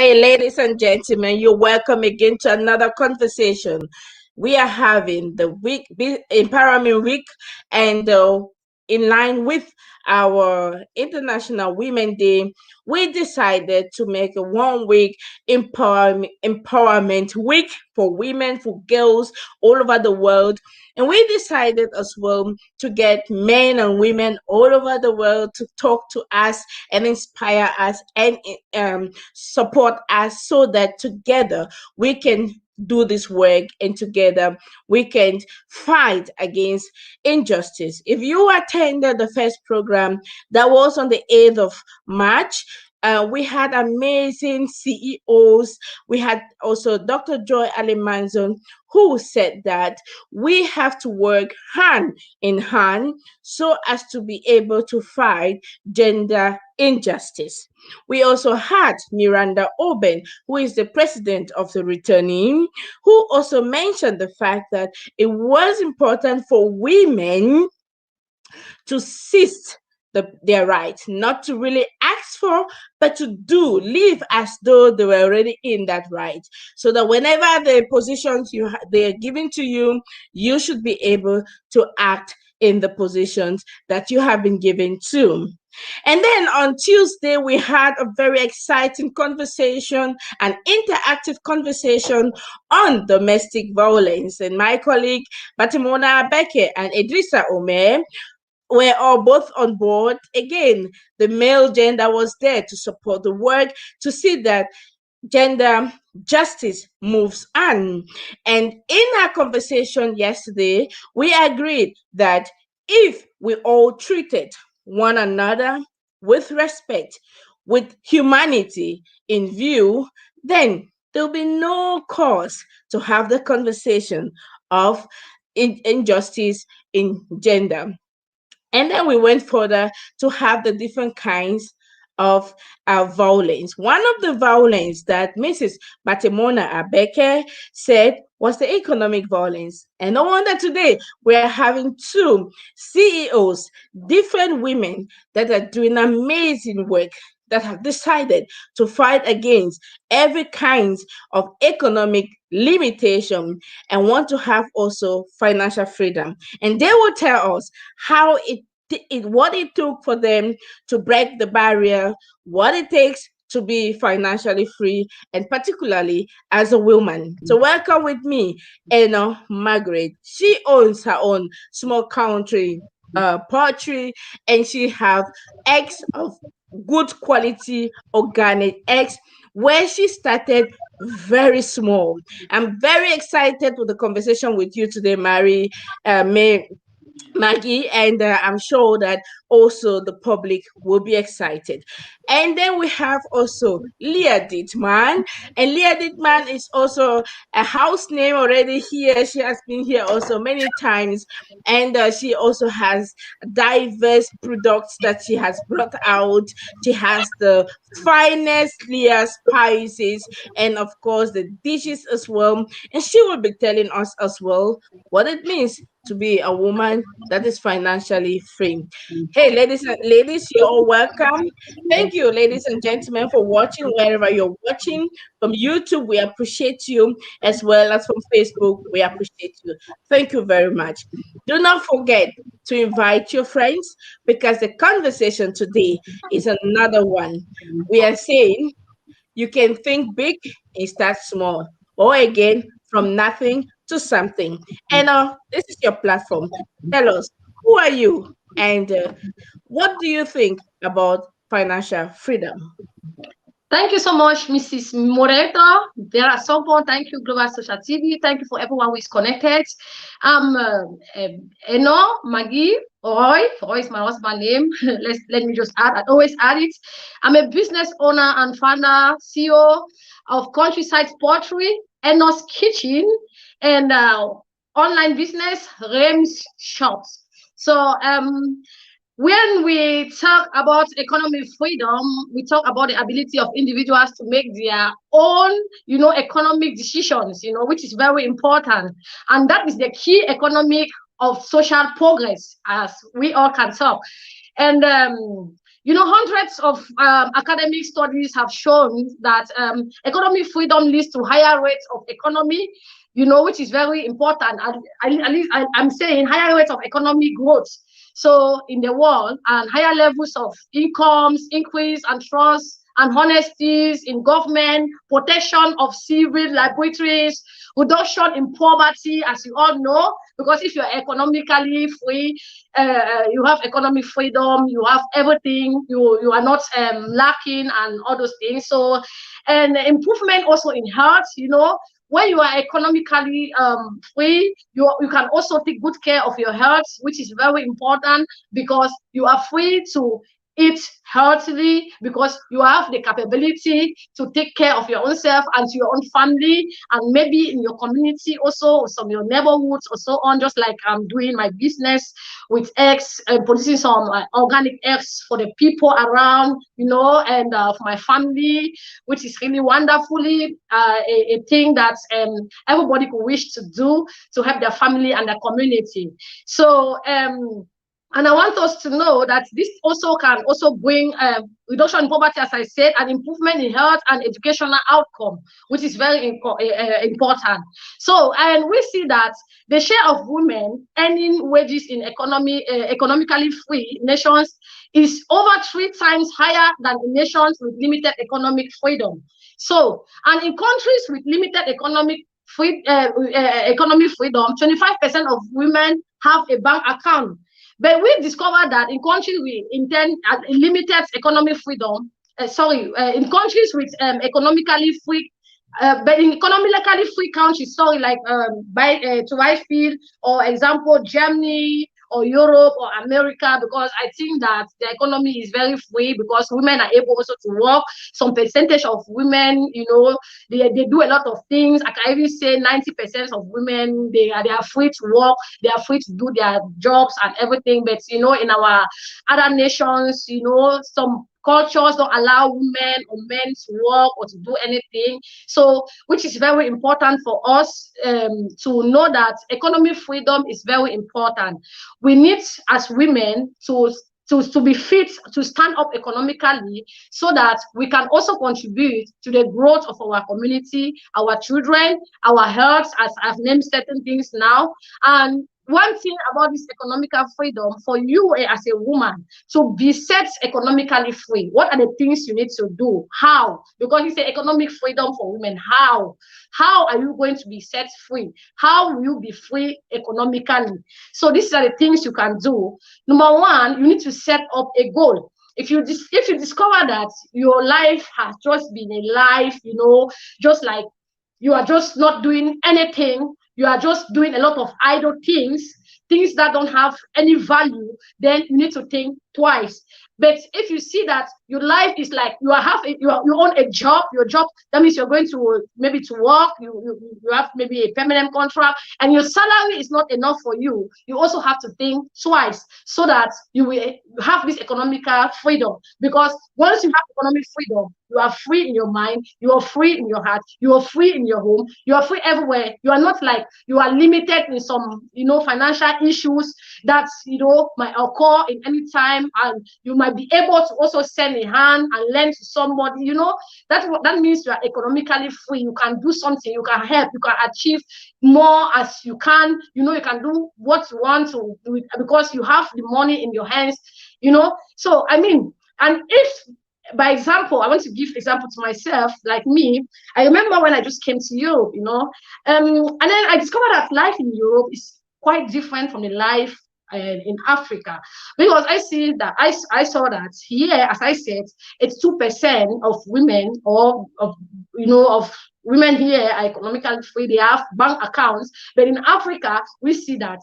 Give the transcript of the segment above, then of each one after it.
Hey, ladies and gentlemen, you're welcome again to another conversation. We are having the Empowerment Week, and in line with our International Women Day, we decided to make a 1 week empowerment week for women, for girls all over the world. And we decided as well to get men and women all over the world to talk to us and inspire us and support us so that together we can do this work and together we can fight against injustice. If you attended the first program that was on the 8th of March, we had amazing CEOs. We had also Dr. Joy Alimanzon, who said that we have to work hand in hand so as to be able to fight gender injustice. We also had Miranda Oben, who is the president of the returning, who also mentioned the fact that it was important for women to seize their rights, not to really ask for, but to live as though they were already in that right. So that whenever the positions they are given to you, you should be able to act in the positions that you have been given to. And then on Tuesday, we had a very exciting conversation, an interactive conversation on domestic violence. And my colleague, Batemona Abeke and Idrissa Omer, were all both on board. Again, the male gender was there to support the work, to see that gender justice moves on. And in our conversation yesterday, we agreed that if we all treated one another with respect, with humanity in view, then there'll be no cause to have the conversation of injustice in gender. And then we went further to have the different kinds of violence. One of the violence that Mrs. Batemona Abeke said was the economic violence. And no wonder today we are having two CEOs, different women that are doing amazing work, that have decided to fight against every kind of economic limitation and want to have also financial freedom. And they will tell us how what it took for them to break the barrier, what it takes to be financially free, and particularly as a woman. So welcome with me, Enoh Marguerite. She owns her own small country poultry, and she have eggs of good quality organic eggs where she started very small. I'm very excited with the conversation with you today, Maggie, and I'm sure that also the public will be excited. And then we have also Leah Dittman, and Leah Dittman is also a house name already here. She has been here also many times, and she also has diverse products that she has brought out. She has the finest Leah spices, and of course the dishes as well. And she will be telling us as well what it means to be a woman that is financially free. Hey, ladies, you're all welcome. Thank you, ladies and gentlemen, for watching wherever you're watching. From YouTube, we appreciate you, as well as from Facebook, we appreciate you. Thank you very much. Do not forget to invite your friends, because the conversation today is another one. We are saying you can think big and start small, or again, from nothing to something. And this is your platform. Tell us, who are you, and what do you think about financial freedom? Thank you so much, Mrs. Moderator. There are Sompon. Thank you, Global Social TV. Thank you for everyone who is connected. I'm Enoh, Maggie, Roy. Roy is my husband name. Let me just add. I always add it. I'm a business owner and founder, CEO of Countryside Poultry, Enoh's Kitchen, and online business, Rems Shops. So when we talk about economic freedom, we talk about the ability of individuals to make their own, economic decisions, which is very important. And that is the key economic of social progress, as we all can talk. And, You know, hundreds of academic studies have shown that economic freedom leads to higher rates of economy, you know, which is very important. At least I'm saying higher rates of economic growth. So in the world, and higher levels of incomes, increase and trust and honesties in government, protection of civil liberties, reduction in poverty, as you all know, because if you're economically free, you have economic freedom, you have everything, you are not lacking and all those things. So, and improvement also in health, you know, when you are economically free, you can also take good care of your health, which is very important because you are free to eat healthily because you have the capability to take care of your own self and to your own family and maybe in your community also, some your neighborhoods or so on, just like I'm doing my business with eggs and producing some organic eggs for the people around, you know, and for my family, which is really wonderfully a thing that everybody could wish to do to help their family and their community. So and I want us to know that this also can also bring reduction in poverty, as I said, and improvement in health and educational outcome, which is very important. So, and we see that the share of women earning wages in economically free nations is over 3 times higher than in nations with limited economic freedom. So, and in countries with limited economic freedom, 25% of women have a bank account. But we discovered that in countries with limited economic freedom, in countries with economically free, but in economically free countries, like to Whitefield, or example, Germany, or Europe, or America, because I think that the economy is very free because women are able also to work. Some percentage of women, you know, they do a lot of things. I can even say 90% of women, they are free to work, they are free to do their jobs and everything. But you know, in our other nations, you know, some cultures don't allow women or men to work or to do anything. So, which is very important for us to know that economic freedom is very important. We need, as women, to be fit to stand up economically so that we can also contribute to the growth of our community, our children, our health, as I've named certain things now. And one thing about this economical freedom, for you as a woman to be set economically free, what are the things you need to do? How? Because it's an economic freedom for women. How? How are you going to be set free? How will you be free economically? So these are the things you can do. Number one, you need to set up a goal. If you discover that your life has just been a life, you know, just like you are just not doing anything, you are just doing a lot of idle things that don't have any value, then you need to think twice. But if you see that your life is like you own a job, your job, that means you're going to maybe to work, you have maybe a permanent contract, and your salary is not enough for you, you also have to think twice so that you will have this economical freedom. Because once you have economic freedom, you are free in your mind, you are free in your heart, you are free in your home, you are free everywhere. You are not like you are limited in some, you know, financial issues that, you know, might occur in any time, and you might be able to also send a hand and lend to somebody. You know, that means you are economically free. You can do something, you can help, you can achieve more as you can. You know, you can do what you want to do because you have the money in your hands. You know, so I mean, and if, by example, I want to give example to myself, like me. I remember when I just came to Europe, you know, and then I discovered that life in Europe is quite different from the life in Africa, because I see that I saw that here, as I said, it's 2% of women, or of women here are economically free. They have bank accounts, but in Africa we see that,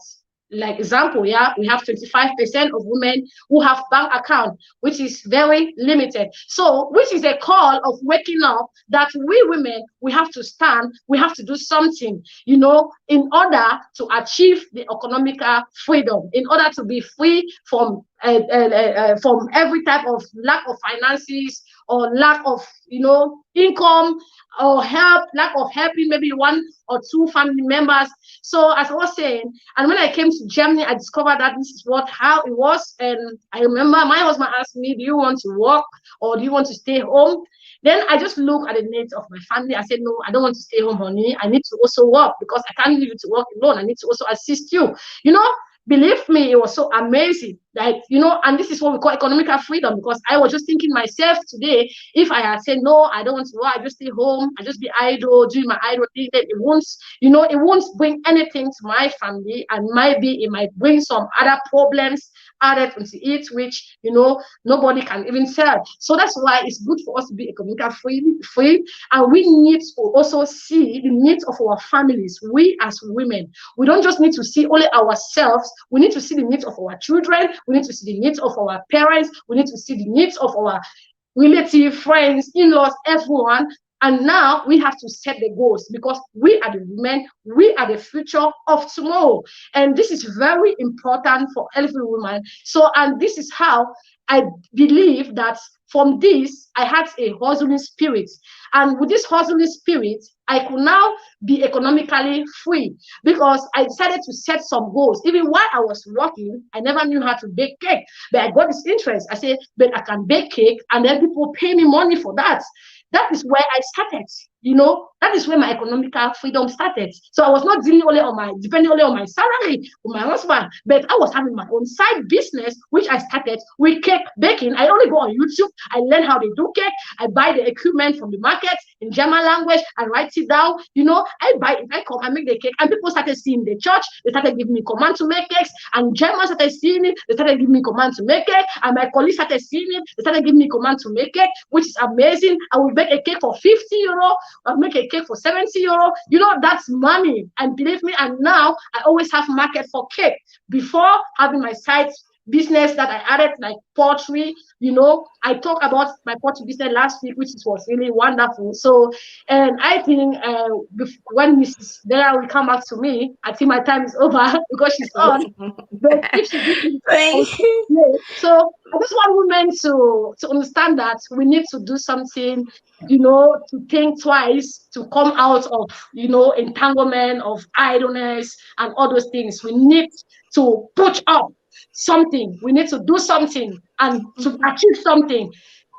like example, yeah, we have 25% of women who have bank account, which is very limited. So, which is a call of waking up that we women, we have to stand, we have to do something, you know, in order to achieve the economical freedom, in order to be free from every type of lack of finances or lack of, income or help, lack of helping maybe one or two family members. So as I was saying, and when I came to Germany, I discovered that this is how it was. And I remember my husband asked me, do you want to work or do you want to stay home? Then I just look at the needs of my family. I said, no, I don't want to stay home, honey. I need to also work because I can't leave you to work alone. I need to also assist you. Believe me, it was so amazing. Like, and this is what we call economical freedom, because I was just thinking myself today, if I had said, no, I don't want to work, I just stay home, I just be idle, doing my idle thing, then it won't bring anything to my family, and it might bring some other problems added into it, which, nobody can even sell. So that's why it's good for us to be economically free. And we need to also see the needs of our families. We as women, we don't just need to see only ourselves. We need to see the needs of our children. We need to see the needs of our parents. We need to see the needs of our relatives, friends, in-laws, everyone. And now we have to set the goals, because we are the women, we are the future of tomorrow. And this is very important for every woman. So, and this is how I believe that from this, I had a hustling spirit. And with this hustling spirit, I could now be economically free, because I decided to set some goals. Even while I was working, I never knew how to bake cake, but I got this interest. I said, but I can bake cake, and then people pay me money for that. That is where I started. That is where my economical freedom started. So I was not depending only on my salary with my husband, but I was having my own side business, which I started with cake baking. I only go on YouTube, I learn how they do cake, I buy the equipment from the market in German language, I write it down. I buy it, I come, I make the cake, and people started seeing the church, they started giving me command to make cakes, and Germans started seeing it, they started giving me command to make cake, and my colleagues started seeing it, they started giving me command to make cake, which is amazing. I will make a cake for 50 euro, I'll make a cake for 70 euro. That's money. And believe me, and now I always have market for cake. Before having my side business that I added, like pottery, I talked about my pottery business last week, which was really wonderful. So, and I think when Mrs. Leah will come back to me, I think my time is over because she's on. But if she gives me, so I just want women to understand that we need to do something, to think twice, to come out of, entanglement, of idleness, and all those things. We need to push up something. We need to do something and to achieve something.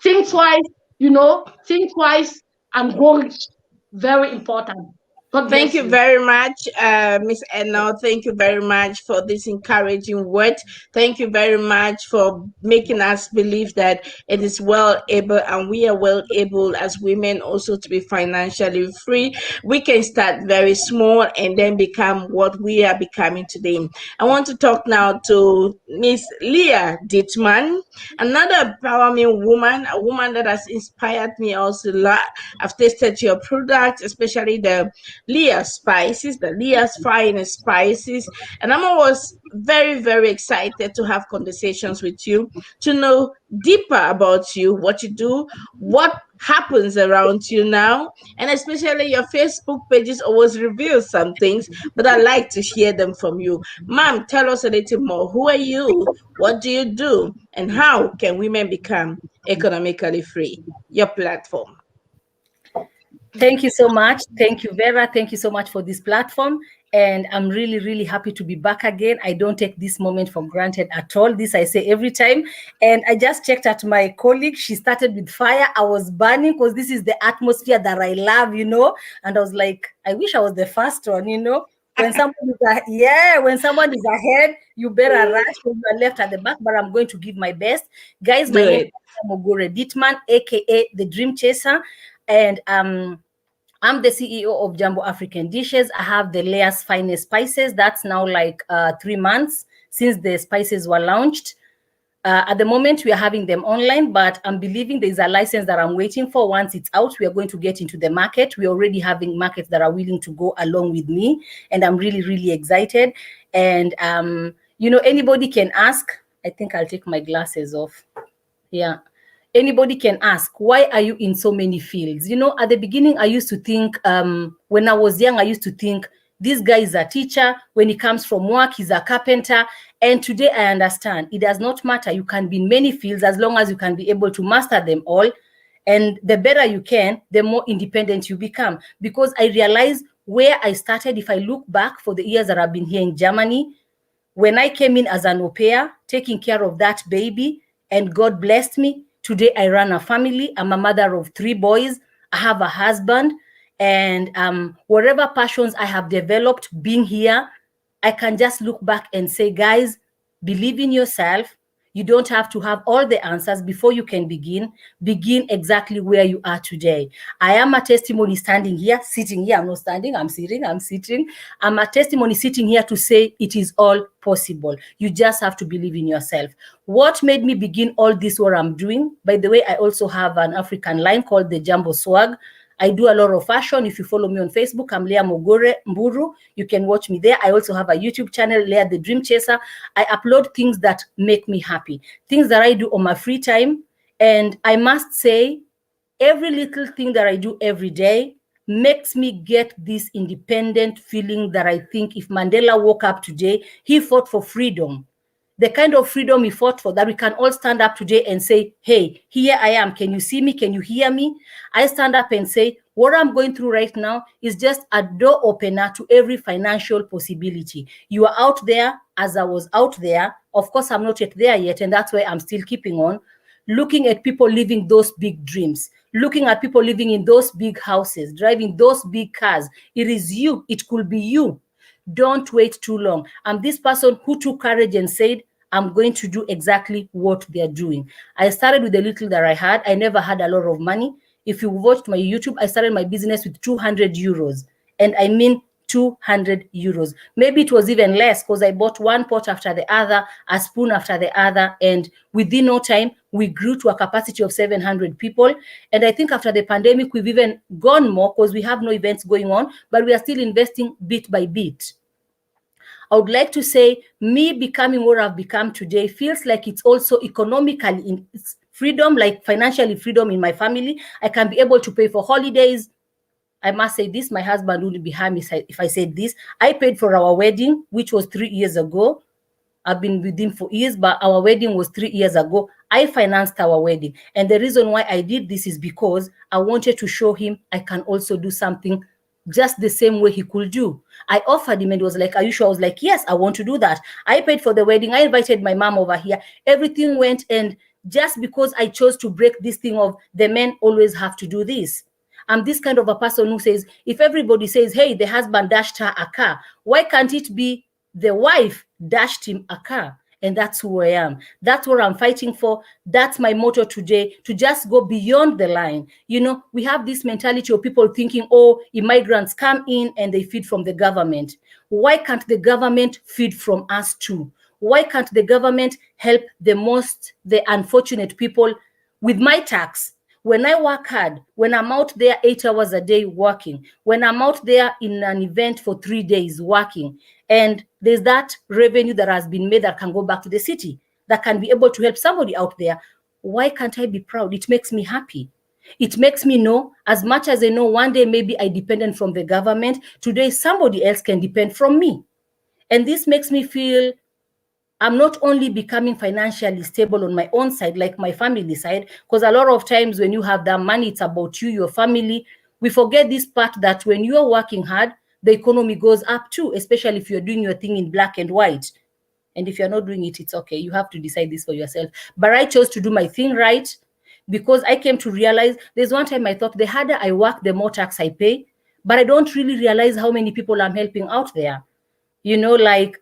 Think twice, and go rich. Very important. Thank you very much, Miss Enoh. Thank you very much for this encouraging word. Thank you very much for making us believe that it is well able, and we are well able as women also to be financially free. We can start very small and then become what we are becoming today. I want to talk now to Miss Leah Dittman, another empowerment woman, a woman that has inspired me also a lot. I've tasted your products, especially the Leah's spices, the Leah's fine spices. And I'm always very, very excited to have conversations with you, to know deeper about you, what you do, what happens around you now. And especially your Facebook pages always reveal some things, but I like to hear them from you. Ma'am, tell us a little more. Who are you? What do you do? And how can women become economically free? Your platform. Thank you so much. Thank you, Vera. Thank you so much for this platform. And I'm really, really happy to be back again. I don't take this moment for granted at all. This I say every time. And I just checked at my colleague. She started with fire. I was burning because this is the atmosphere that I love, And I was like, I wish I was the first one, When when someone is ahead, you better rush when you are left at the back, but I'm going to give my best. Guys, my name is Marguerite Dittman, aka the Dream Chaser. And I'm the CEO of Jumbo African Dishes. I have the Leah's Finest Spices. That's now like 3 months since the spices were launched. At the moment, we are having them online, but I'm believing there's a license that I'm waiting for. Once it's out, we are going to get into the market. We're already having markets that are willing to go along with me, and I'm really, really excited. And, anybody can ask. I think I'll take my glasses off. Yeah. Anybody can ask, why are you in so many fields? At the beginning, I used to think, when I was young, I used to think, this guy is a teacher. When he comes from work, he's a carpenter. And today I understand it does not matter. You can be in many fields as long as you can be able to master them all. And the better you can, the more independent you become. Because I realize where I started, if I look back for the years that I've been here in Germany, when I came in as an au pair, taking care of that baby, and God blessed me. Today I run a family. I'm a mother of 3 boys. I have a husband. And whatever passions I have developed being here, I can just look back and say, guys, believe in yourself. You don't have to have all the answers before you can begin. Begin exactly where you are today. I am a testimony standing here, sitting here. I'm not standing, I'm sitting, I'm sitting. I'm a testimony sitting here to say it is all possible. You just have to believe in yourself. What made me begin all this, what I'm doing? By the way, I also have an African line called the Jumbo Swag. I do a lot of fashion. If you follow me on Facebook, I'm Leah Mburu. You can watch me there. I also have a YouTube channel, Leah the Dream Chaser. I upload things that make me happy, things that I do on my free time. And I must say, every little thing that I do every day makes me get this independent feeling that I think if Mandela woke up today, he fought for freedom. The kind of freedom he fought for, that we can all stand up today and say, hey, here I am. Can you see me? Can you hear me? I stand up and say, what I'm going through right now is just a door opener to every financial possibility. You are out there as I was out there. Of course, I'm not yet there yet, and that's why I'm still keeping on. Looking at people living those big dreams, looking at people living in those big houses, driving those big cars. It is you. It could be you. Don't wait too long. I'm this person who took courage and said, I'm going to do exactly what they're doing. I started with the little that I had. I never had a lot of money. If you watched my YouTube, I started my business with 200 euros. And I mean 200 euros. Maybe it was even less because I bought one pot after the other, a spoon after the other. And within no time, we grew to a capacity of 700 people. And I think after the pandemic, we've even gone more because we have no events going on, but we are still investing bit by bit. I would like to say me becoming what I've become today feels like it's also economically in its freedom, like financially freedom in my family. I can be able to pay for holidays. I must say this, my husband wouldn't be harmed if I said this. I paid for our wedding, which was 3 years ago. I've been with him for years, but our wedding was 3 years ago. I financed our wedding. And the reason why I did this is because I wanted to show him I can also do something just the same way he could do. I offered him and he was like, are you sure? I was like, yes, I want to do that. I paid for the wedding. I invited my mom over here. Everything went. And just because I chose to break this thing of the men always have to do this. I'm this kind of a person who says, if everybody says, hey, the husband dashed her a car, why can't it be the wife dashed him a car? And that's who I am. That's what I'm fighting for. That's my motto today, to just go beyond the line. You know, we have this mentality of people thinking, oh, immigrants come in and they feed from the government. Why can't the government feed from us too? Why can't the government help the unfortunate people with my tax? When I work hard, when I'm out there 8 hours a day working, when I'm out there in an event for 3 days working, and there's that revenue that has been made that can go back to the city, that can be able to help somebody out there, why can't I be proud? It makes me happy. It makes me know, as much as I know one day maybe I depended from the government, today somebody else can depend from me. And this makes me feel I'm not only becoming financially stable on my own side, like my family side, because a lot of times when you have that money, it's about you, your family. We forget this part that when you're working hard, the economy goes up too, especially if you're doing your thing in black and white. And if you're not doing it, it's okay. You have to decide this for yourself. But I chose to do my thing right because I came to realize there's one time I thought the harder I work, the more tax I pay. But I don't really realize how many people I'm helping out there. You know, like,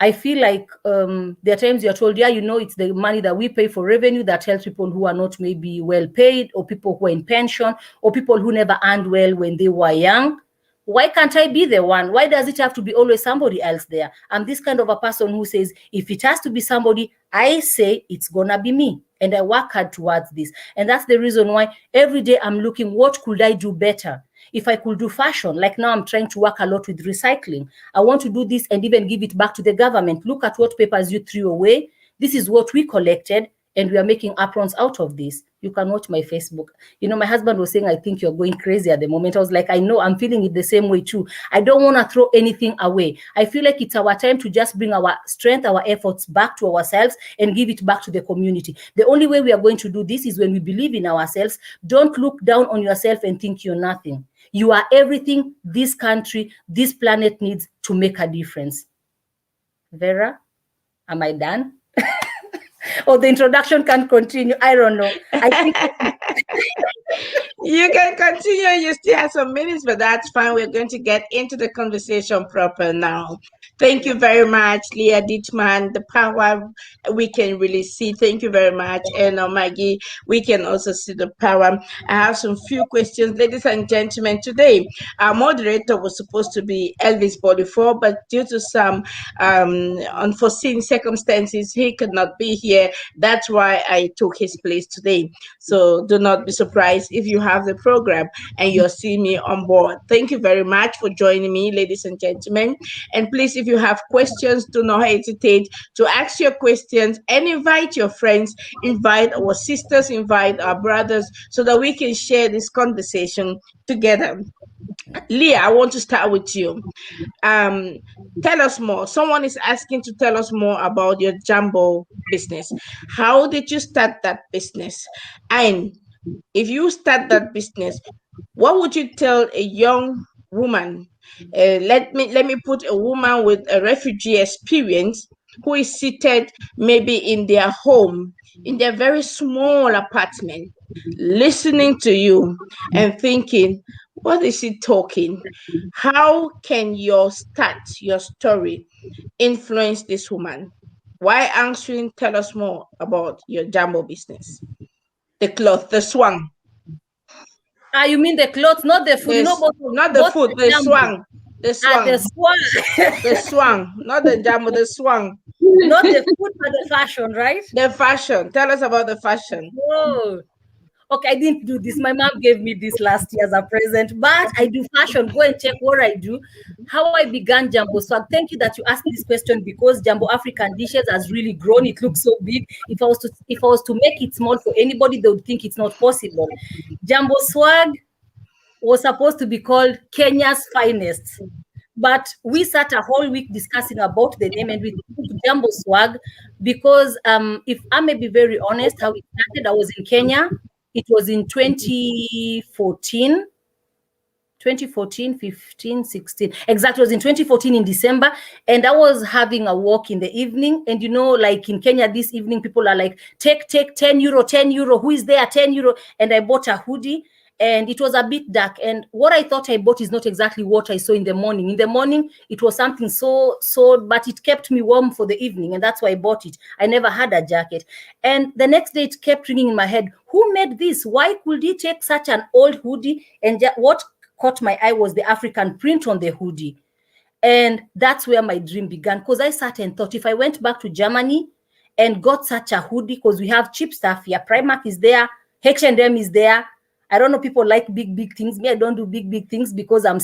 I feel like there are times you're told, yeah, you know, it's the money that we pay for revenue that helps people who are not maybe well paid, or people who are in pension, or people who never earned well when they were young. Why can't I be the one? Why does it have to be always somebody else there? I'm this kind of a person who says, if it has to be somebody, I say it's gonna be me. And I work hard towards this. And that's the reason why every day I'm looking, what could I do better? If I could do fashion, like now I'm trying to work a lot with recycling. I want to do this and even give it back to the government. Look at what papers you threw away. This is what we collected. and we are making aprons out of this. You can watch my Facebook. You know, my husband was saying, I think you're going crazy at the moment. I was like, I know, I'm feeling it the same way too. I don't want to throw anything away. I feel like it's our time to just bring our strength, our efforts back to ourselves and give it back to the community. The only way we are going to do this is when we believe in ourselves. Don't look down on yourself and think you're nothing. You are everything this country, this planet needs to make a difference. Vera, am I done? Or the introduction can continue? I don't know. I think you can continue. You still have some minutes, but that's fine. We're going to get into the conversation proper now. Thank you very much, Leah, Dittman. The power we can really see. Thank you very much. And Maggie, we can also see the power. I have some few questions, ladies and gentlemen. Today, our moderator was supposed to be Elvis Mbolifor, but due to some unforeseen circumstances, he could not be here. That's why I took his place today. So do not be surprised if you have the program and you're seeing me on board. Thank you very much for joining me, ladies and gentlemen. And please, if you have questions, do not hesitate to ask your questions and invite your friends, invite our sisters, invite our brothers, so that we can share this conversation together. Leah, I want to start with you. Tell us more. Someone is asking to tell us more about your jumbo business. How did you start that business? And if you start that business, what would you tell a young woman? Let me put a woman with a refugee experience who is seated maybe in their home, in their very small apartment, listening to you and thinking, what is he talking? How can your story, influence this woman? Why answering? Tell us more about your jumbo business. The cloth, the swang. you mean the clothes, not the food? Not the food, the swang. The swang. The swang. The swang, not the jumbo, the swang. Not the food, but the fashion, right? The fashion. Tell us about the fashion. Oh, okay. I didn't do this. My mom gave me this last year as a present, but I do fashion. Go and check what I do. How I began Jumbo Swag. Thank you that you asked this question, because Jumbo African Dishes has really grown. It looks so big. If I was to make it small for anybody, they would think it's not possible. Jumbo Swag was supposed to be called Kenya's Finest, but we sat a whole week discussing about the name, and we took Jumbo Swag because if I may be very honest, how it started, I was in Kenya. It was in 2014, 15, 16. Exactly, it was in 2014 in December. And I was having a walk in the evening. And you know, like in Kenya this evening, people are like, take 10 euro, 10 euro. Who is there? 10 euro. And I bought a hoodie. And it was a bit dark. And what I thought I bought is not exactly what I saw in the morning. In the morning, it was something so, but it kept me warm for the evening. And that's why I bought it. I never had a jacket. And the next day, it kept ringing in my head. Who made this? Why could he take such an old hoodie? And what caught my eye was the African print on the hoodie. And that's where my dream began. Because I sat and thought, if I went back to Germany and got such a hoodie, because we have cheap stuff here. Primark is there. H&M is there. I don't know, people like big things. Me, I don't do big things because I'm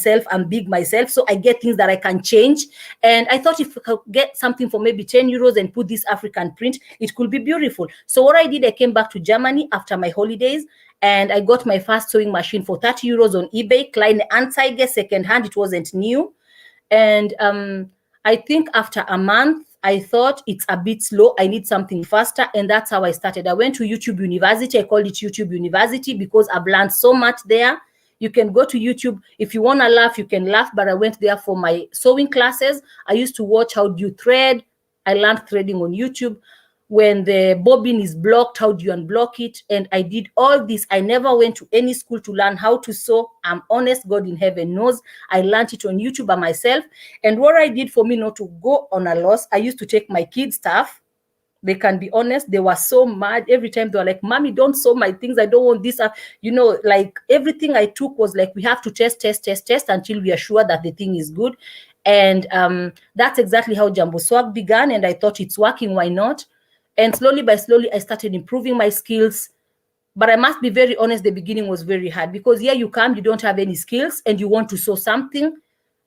big myself. So I get things that I can change. And I thought if I could get something for maybe 10 euros and put this African print, it could be beautiful. So what I did, I came back to Germany after my holidays and I got my first sewing machine for 30 euros on eBay. Kleine Anzeige, secondhand, it wasn't new. And I think after a month, I thought it's a bit slow. I need something faster. And that's how I started. I went to YouTube University. I called it YouTube University because I've learned so much there. You can go to YouTube. If you want to laugh, you can laugh. But I went there for my sewing classes. I used to watch how do you thread. I learned threading on YouTube. When the bobbin is blocked, how do you unblock it? And I did all this. I never went to any school to learn how to sew. I'm honest, God in heaven knows. I learned it on YouTube by myself. And what I did for me not to go on a loss, I used to take my kids' stuff. They can be honest, they were so mad. Every time they were like, Mommy, don't sew my things. I don't want this. You know, like everything I took was like, we have to test until we are sure that the thing is good. And that's exactly how Jumbo Swag began. And I thought it's working, why not? And slowly by slowly, I started improving my skills. But I must be very honest, the beginning was very hard because here you come, you don't have any skills and you want to sew something.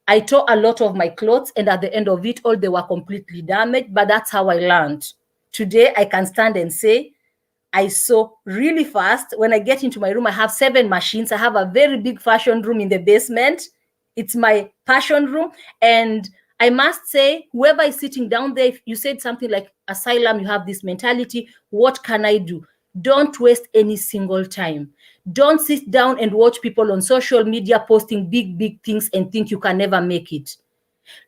I tore a lot of my clothes and at the end of it all, they were completely damaged, but that's how I learned. Today, I can stand and say I sew really fast. When I get into my room, I have 7 machines. I have a very big fashion room in the basement. It's my passion room. And I must say, whoever is sitting down there, if you said something like asylum, you have this mentality, what can I do? Don't waste any single time. Don't sit down and watch people on social media posting big, big things and think you can never make it.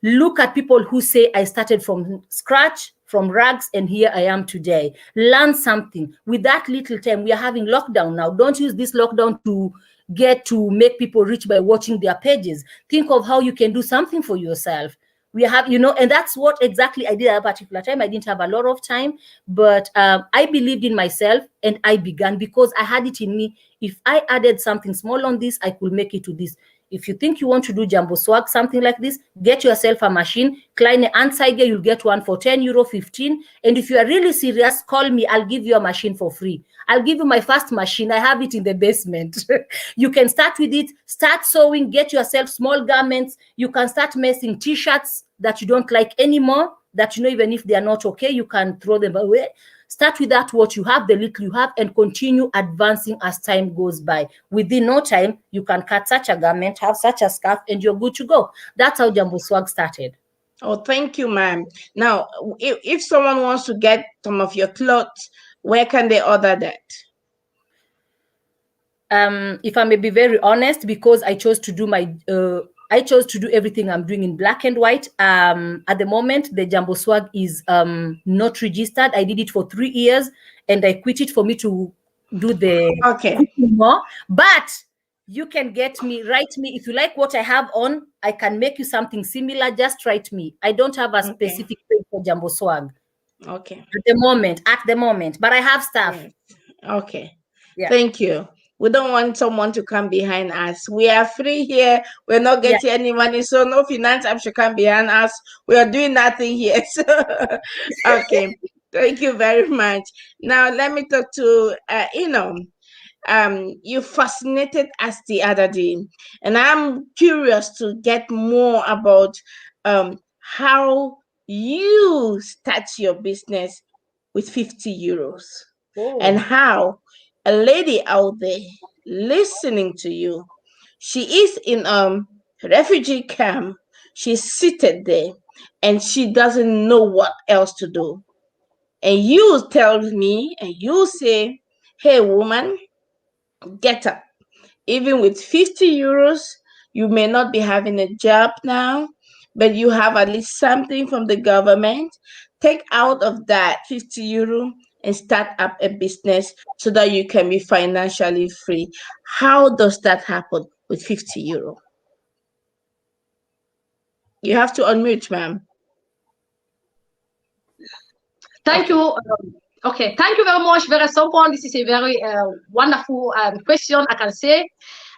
Look at people who say, I started from scratch, from rags, and here I am today. Learn something. With that little time, we are having lockdown now. Don't use this lockdown to get to make people rich by watching their pages. Think of how you can do something for yourself. We have, and that's what exactly I did at a particular time. I didn't have a lot of time, but I believed in myself and I began because I had it in me. If I added something small on this, I could make it to this. If you think you want to do jumbo swag, something like this, get yourself a machine. Kleine Anzeige, you'll get one for €10, 15. And if you are really serious, call me. I'll give you a machine for free. I'll give you my first machine. I have it in the basement. You can start with it. Start sewing. Get yourself small garments. You can start making T-shirts that you don't like anymore, that even if they are not okay, you can throw them away. Start with that, what you have, the little you have, and continue advancing as time goes by. Within no time, you can cut such a garment, have such a scarf, and you're good to go. That's how Jumbo Swag started. Oh, thank you, ma'am. Now, if someone wants to get some of your clothes, where can they order that? If I may be very honest, because I chose to do everything I'm doing in black and white. At the moment, the Jumbo Swag is not registered. I did it for 3 years and I quit it for me to do the more. But you can write me. If you like what I have on, I can make you something similar. Just write me. I don't have a specific page for Jumbo Swag. Okay. At the moment, but I have stuff. Yes. Okay. Yeah. Thank you. We don't want someone to come behind us. We are free here. We're not getting any money, so no finance app should come behind us. We are doing nothing here. So, okay. Thank you very much. Now, let me talk to Enoh. You fascinated us the other day, and I'm curious to get more about how you start your business with €50 and how a lady out there listening to you, she is in refugee camp, she's seated there and she doesn't know what else to do, and you tell me and you say, hey woman, get up. Even with €50, you may not be having a job now, but you have at least something from the government. Take out of that €50 and start up a business so that you can be financially free. How does that happen with €50? You have to unmute, ma'am. Thank you. Okay, thank you very much, very Sompon. This is a very wonderful question, I can say.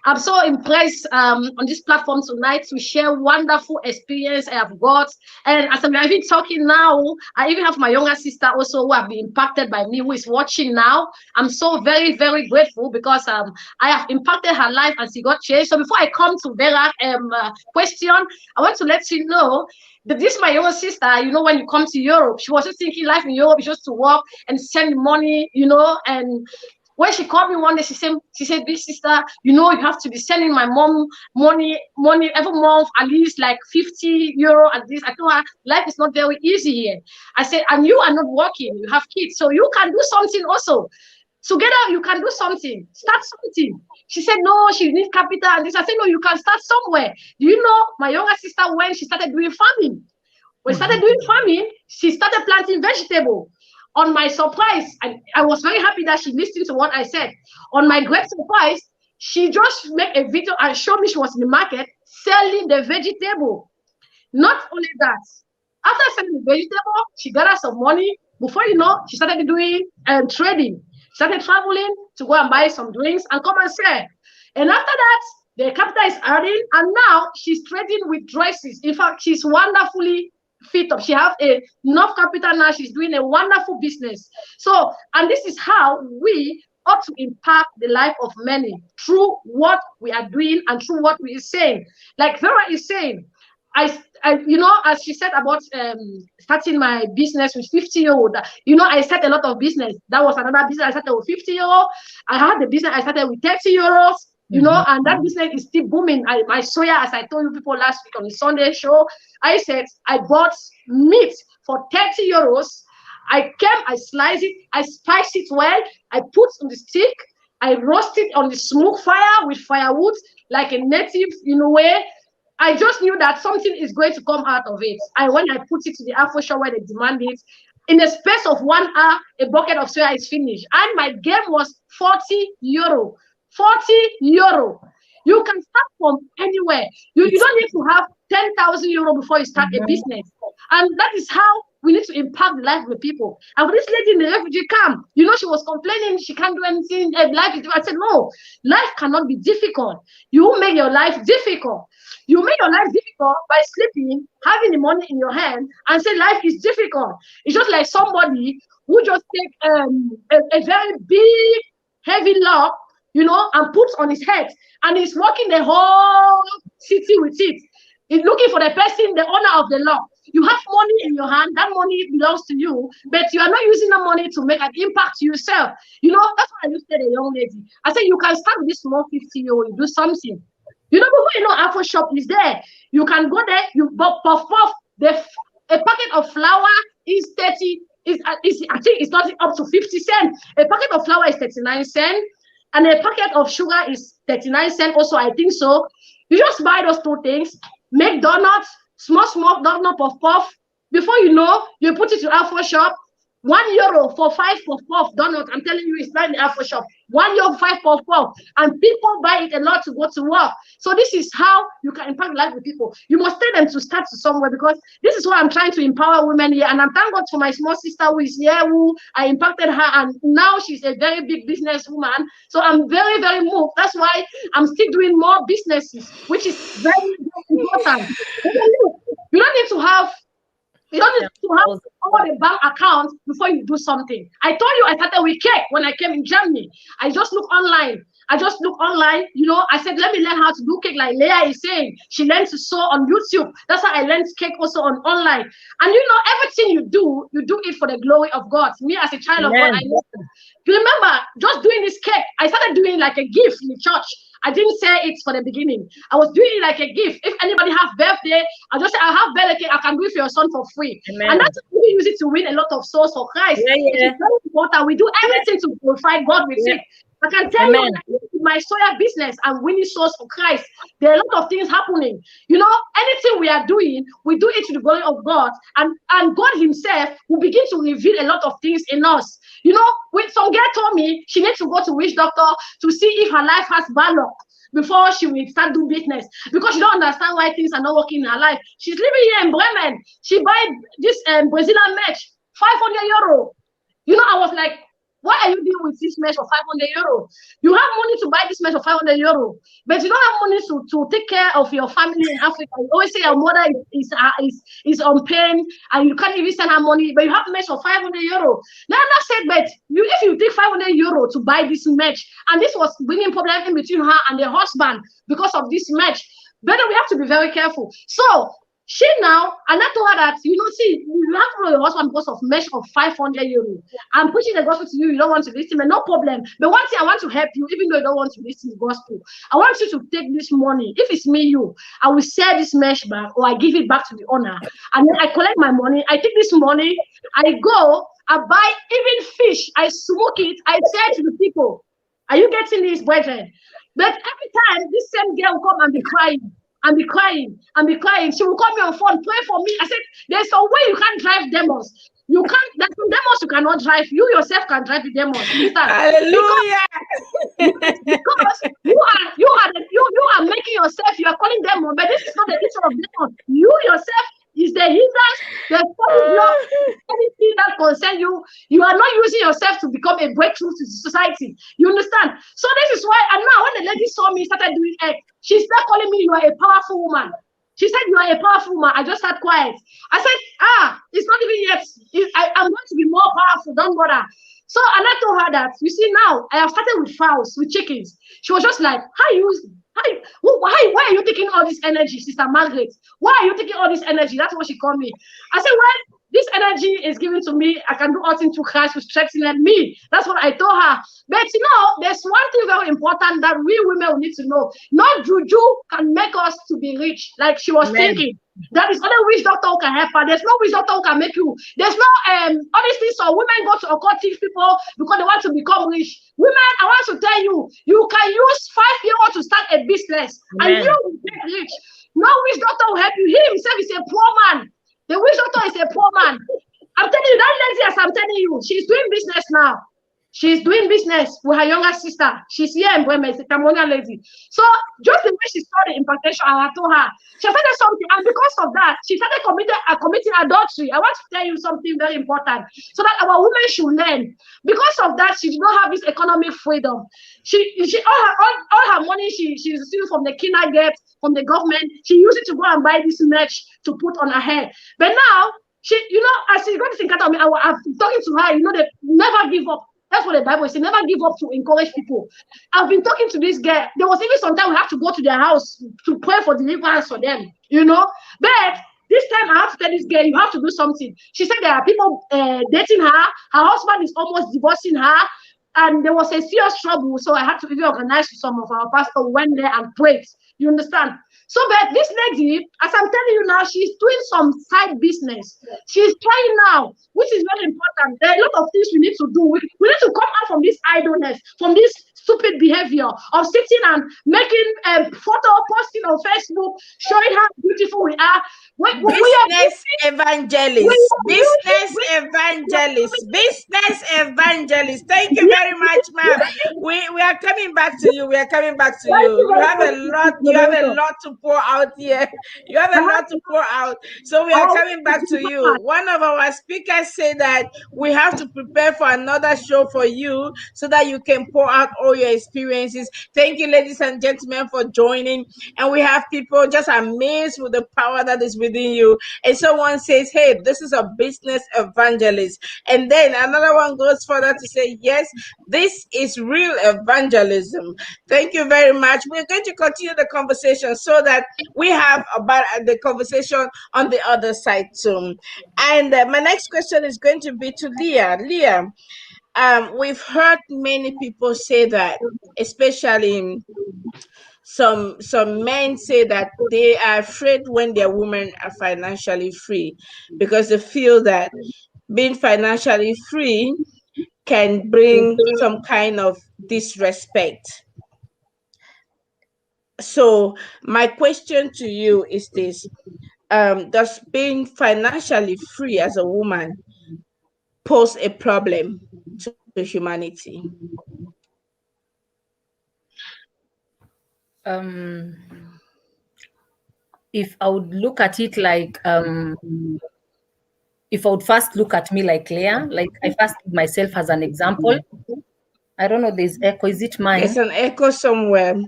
I'm so impressed on this platform tonight to share wonderful experience I have got. And as I'm even talking now, I even have my younger sister also who have been impacted by me, who is watching now. I'm so very, very grateful because I have impacted her life and she got changed. So before I come to Vera question, I want to let you know that this is my younger sister. When you come to Europe, she was just thinking life in Europe is just to work and send money, and when she called me one day, she said, big sister, you have to be sending my mom money every month, at least like €50 at least. I told her, life is not very easy here. I said, and you are not working, you have kids, so you can do something also. Together, you can do something, start something. She said, no, she needs capital and this. I said, no, you can start somewhere. Do you know, my younger sister, when she started doing farming, she started planting vegetable. On my surprise, I was very happy that she listened to what I said. On my great surprise, she just made a video and showed me she was in the market selling the vegetable. Not only that, after selling the vegetable, she got us some money. Before you know, she started doing trading. She started traveling to go and buy some drinks and come and sell. And after that, the capital is earning, and now she's trading with dresses. In fact, she's wonderfully fit up. She has enough capital now. She's doing a wonderful business. So, and this is how we ought to impact the life of many through what we are doing and through what we are saying. Like Vera is saying, you know, as she said about starting my business with 50-year-old, you know, I started a lot of business. That was another business I started with 50-year-old. I had the business I started with 30 euros, you know, and that business is still booming. My soya, as I told you people last week on the Sunday show, I said I bought meat for 30 euros. I slice it, I spice it well, I put on the stick, I roast it on the smoke fire with firewood like a native, you know, way. I just knew that something is going to come out of it. And when I put it to the Afro shop where they demand it, in the space of 1 hour, a bucket of soya is finished. And my game was 40 euro. 40 euro. You can start from anywhere. You don't need to have 10,000 euro before you start a business. And that is how we need to impact the life of the people. And this lady in the refugee camp, you know, she was complaining she can't do anything. Life is. I said, no, life cannot be difficult. You make your life difficult. You make your life difficult by sleeping, having the money in your hand, and say life is difficult. It's just like somebody who just take a very big, heavy log, you know, and puts on his head, and he's walking the whole city with it. He's looking for the person, the owner of the log. You have money in your hand, that money belongs to you, but you are not using the money to make an impact to yourself. You know, that's what I used to tell the young lady. I said, you can start with this small 50-euro, you do something. You know, before you know, Afro shop is there. You can go there, you puff. A packet of flour is 30, I think it's not up to 50 cents. A packet of flour is 39 cents, and a packet of sugar is 39 cents also, I think so. You just buy those two things, make donuts, small donut puff. Before you know, you put it to Afro shop. 1 euro for 5 puff donut. I'm telling you, it's not in the Afro shop. 1 euro, 5 puff, and people buy it a lot to go to work. So this is how you can impact life with people. You must tell them to start to somewhere, because this is what I'm trying to empower women here. And I'm thank God for my small sister who is here, who I impacted her, and now she's a very big businesswoman. So I'm very, very moved. That's why I'm still doing more businesses, which is very, very important. You don't need to have all the bank account before you do something. I told you I started with cake when I came in Germany. I just look online. You know, I said, let me learn how to do cake like Leah is saying. She learned to sew on YouTube. That's how I learned cake also on online. And you know, everything you do it for the glory of God. Me as a child of God, I know. Remember, just doing this cake, I started doing like a gift in the church. I didn't say it for the beginning. I was doing it like a gift. If anybody have birthday, I just say, I have birthday cake, I can do it for your son for free. Amen. And that's what we use it to win a lot of souls for Christ. It's very important. We do everything to glorify God with it. I can tell you, my soya business, I'm winning souls for Christ. There are a lot of things happening. You know, anything we are doing, we do it to the glory of God. And God himself will begin to reveal a lot of things in us. You know, when some girl told me she needs to go to witch doctor to see if her life has bad luck before she will start doing business, because she don't understand why things are not working in her life. She's living here in Bremen. She buy this Brazilian match, 500 euro. You know, I was like, why are you dealing with this mesh for 500 euro? You have money to buy this mesh for 500 euro, but you don't have money to take care of your family in Africa. You always say your mother is on pain and you can't even send her money, but you have mesh for 500 euro. Now, I said, but if you take 500 euro to buy this mesh, and this was bringing problems in between her and the husband because of this mesh, better we have to be very careful. So, she now, and I told her that, you know, see, you have to know your husband because of mesh of 500 euro. I'm pushing the gospel to you, you don't want to listen, no problem. But one thing I want to help you, even though you don't want to listen to the gospel, I want you to take this money. If it's me, I will sell this mesh back, or I give it back to the owner. And then I collect my money, I take this money, I go, I buy even fish, I smoke it, I sell to the people. Are you getting this, brethren? But every time, this same girl will come and be crying. And be crying. She will call me on phone, pray for me. I said, there's a way you can't drive demons. You can't, there's some demons you cannot drive. You yourself can drive the demons. Hallelujah. Because you are making yourself, you are calling demons, but this is not the nature of demons. You yourself is the hindrance, anything that concerns you. You are not using yourself to become a breakthrough to society. You understand? So this is why, and now when the lady saw me started doing it, she started calling me, you are a powerful woman. She said, you are a powerful woman. I just had quiet. I said, it's not even yet. I'm going to be more powerful. Don't bother. So, and I told her that, you see, now I have started with fowls, with chickens. She was just like, how you Why are you taking all this energy, Sister Margaret? Why are you taking all this energy? That's what she called me. I said, well, this energy is given to me. I can do all things through Christ who strengthens me. That's what I told her. But you know, there's one thing very important that we women need to know. Not juju can make us to be rich, like she was thinking. That is only witch doctor who can help her. There's no witch doctor who can make you. There's no honestly, so women go to occultic people because they want to become rich. Women, I want to tell you, you can use 5 euros to start a business and you will get rich. No witch doctor will help you. He himself is a poor man. The witch doctor is a poor man. I'm telling you, that lady, as I'm telling you, she's doing business now. She's doing business with her younger sister. She's here in Bremen, it's a Cameroonian lady. So just the way she saw the impartation, I told her, she started something, and because of that, she started committing adultery. I want to tell you something very important, so that our women should learn. Because of that, she did not have this economic freedom. She all her money she received from the kindergarten, from the government, she used it to go and buy this merch to put on her hair. But now, she, you know, as she's going to think about me, I'm talking to her, you know, they never give up. That's what the Bible says. Never give up to encourage people. I've been talking to this girl. There was even sometimes we have to go to their house to pray for deliverance for them, you know. But this time I have to tell this girl, you have to do something. She said there are people dating her. Her husband is almost divorcing her. And there was a serious trouble. So I had to even organize some of our pastors who went there and prayed. You understand? So, but this lady, as I'm telling you now, she's doing some side business. She's trying now, which is very important. There are a lot of things we need to do. We need to come out from this idleness, from this stupid behavior of sitting and making a photo, posting on Facebook, showing how beautiful we are. Business evangelists. Thank you very much, ma'am. We are coming back to you. You have a lot to pour out here. You have a lot to pour out. So we are coming back to you. One of our speakers said that we have to prepare for another show for you so that you can pour out all your experiences. Thank you, ladies and gentlemen, for joining. And we have people just amazed with the power that is within you. And someone says, hey, this is a business evangelist. And then another one goes further to say, yes, this is real evangelism. Thank you very much. We're going to continue the conversation so that we have about the conversation on the other side too. And my next question is going to be to Leah. Leah, we've heard many people say that, especially some men say that they are afraid when their women are financially free because they feel that being financially free can bring some kind of disrespect. So my question to you is this: does being financially free as a woman pose a problem to humanity? If I would look at it like, if I would first look at me like Leah, like I first put myself as an example. I don't know, there's echo. Is it mine? There's an echo somewhere.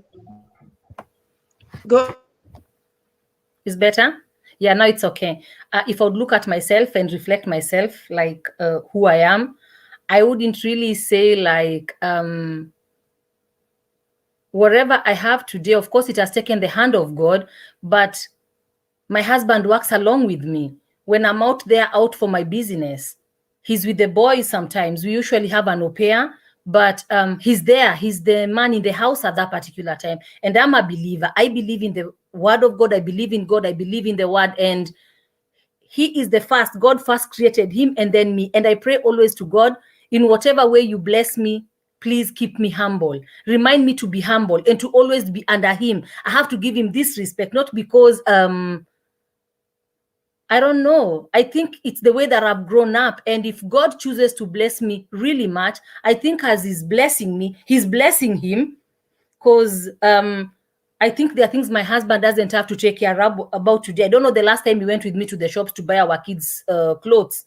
Go. Is better? Yeah, now it's okay. If I would look at myself and reflect myself like who I am, I wouldn't really say like, whatever I have today, of course, it has taken the hand of God, but my husband works along with me. When I'm out there, out for my business, he's with the boys sometimes. We usually have an au pair, but he's there. He's the man in the house at that particular time. And I'm a believer. I believe in the word of God. I believe in God. I believe in the word. And he is the first. God first created him and then me. And I pray always to God, in whatever way you bless me, please keep me humble. Remind me to be humble and to always be under him. I have to give him this respect, not because, I don't know. I think it's the way that I've grown up. And if God chooses to bless me really much, I think as he's blessing me, he's blessing him. Because I think there are things my husband doesn't have to take care about today. I don't know the last time he went with me to the shops to buy our kids' clothes.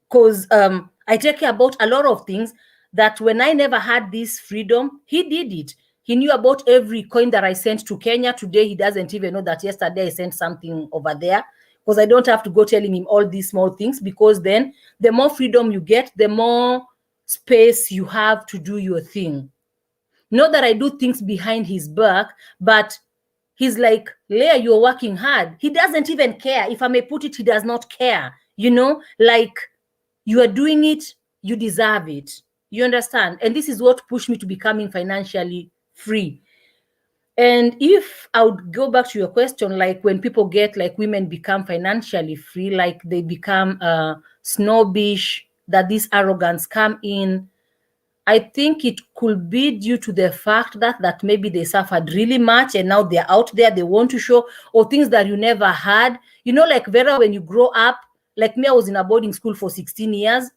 Because I take care about a lot of things that when I never had this freedom, he did it. He knew about every coin that I sent to Kenya. Today, he doesn't even know that yesterday I sent something over there. Because I don't have to go telling him all these small things, because then the more freedom you get, the more space you have to do your thing. Not that I do things behind his back, but he's like, Leah, you're working hard. He doesn't even care. If I may put it, he does not care. You know, like, you are doing it, you deserve it. You understand? And this is what pushed me to becoming financially free. And if I would go back to your question, like when people get, like women become financially free, like they become snobbish, that this arrogance come in, I think it could be due to the fact that maybe they suffered really much and now they're out there, they want to show, or things that you never had. You know, like Vera, when you grow up, like me, I was in a boarding school for 16 years.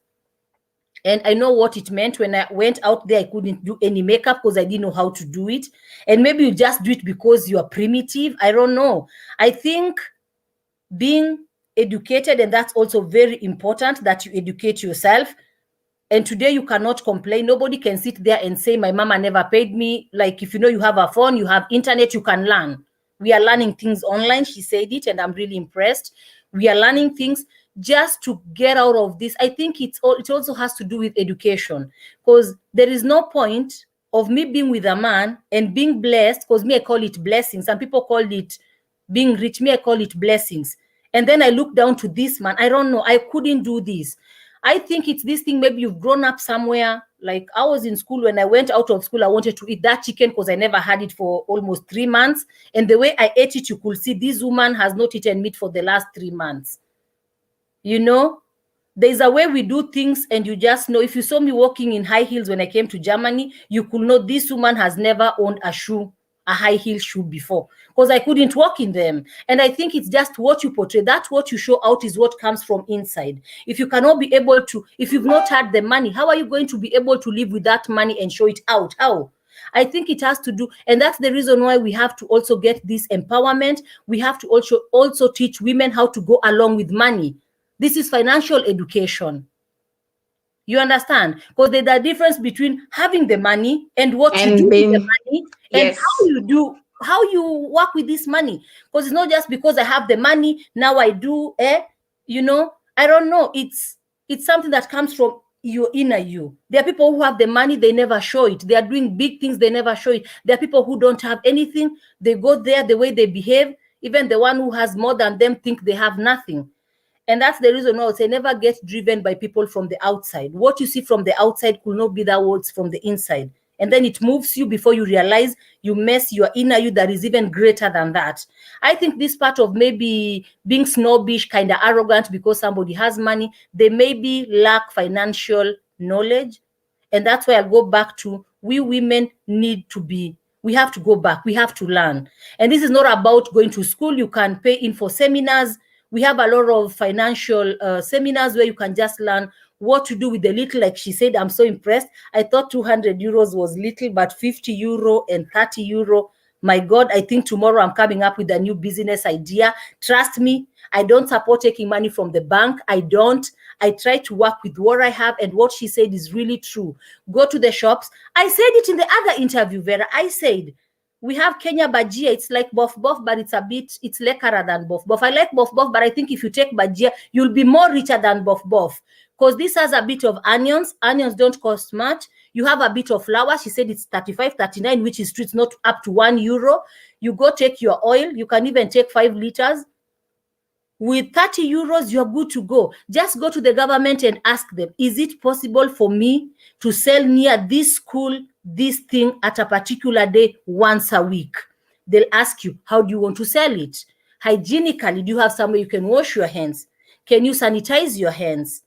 And I know what it meant when I went out there. I couldn't do any makeup because I didn't know how to do it. And maybe you just do it because you are primitive. I don't know. I think being educated, and that's also very important, that you educate yourself. And today you cannot complain. Nobody can sit there and say, my mama never paid me. Like, if you know you have a phone, you have internet, you can learn. We are learning things online. She said it, and I'm really impressed. We are learning things just to get out of this. I think it also has to do with education, because there is no point of me being with a man and being blessed, because me, I call it blessings. Some people call it being rich. Me, I call it blessings. And then I look down to this man. I don't know. I couldn't do this. I think it's this thing, maybe you've grown up somewhere. Like I was in school, when I went out of school, I wanted to eat that chicken because I never had it for almost 3 months. And the way I ate it, you could see this woman has not eaten meat for the last 3 months. You know, there's a way we do things, and you just know. If you saw me walking in high heels when I came to Germany, you could know this woman has never owned a shoe, a high heel shoe before, because I couldn't walk in them. And I think it's just what you portray. That's what you show out is what comes from inside. If you cannot be able to, if you've not had the money, how are you going to be able to live with that money and show it out? How? I think it has to do, and that's the reason why we have to also get this empowerment. We have to also teach women how to go along with money. This is financial education. You understand? Because there's a difference between having the money and what you do with the money, and yes, how you work with this money. Because it's not just because I have the money, now I do, you know, I don't know. It's something that comes from your inner you. There are people who have the money, they never show it. They are doing big things, they never show it. There are people who don't have anything, they go there, the way they behave, even the one who has more than them think they have nothing. And that's the reason why I say never get driven by people from the outside. What you see from the outside could not be that what's from the inside. And then it moves you before you realize you mess your inner you that is even greater than that. I think this part of maybe being snobbish, kind of arrogant because somebody has money, they maybe lack financial knowledge. And that's why I go back to, we women need to be, we have to go back, we have to learn. And this is not about going to school. You can pay in for seminars. We have a lot of financial seminars where you can just learn what to do with the little. Like she said, I'm so impressed. I thought 200 euros was little, but 50 euro and 30 euro. My God, I think tomorrow I'm coming up with a new business idea. Trust me, I don't support taking money from the bank. I don't. I try to work with what I have, and what she said is really true. Go to the shops. I said it in the other interview, Vera. I said, we have Kenya bajia. It's like bof bof, but it's leckerer than bof bof. I like bof bof, but I think if you take bajia, you'll be more richer than bof bof. Because this has a bit of onions. Onions don't cost much. You have a bit of flour. She said it's 35, 39, which is true. It's not up to 1 euro. You go take your oil. You can even take 5 liters. With 30 euros, you're good to go. Just go to the government and ask them, is it possible for me to sell near this school this thing at a particular day once a week? They'll ask you, how do you want to sell it? Hygienically, do you have somewhere you can wash your hands? Can you sanitize your hands?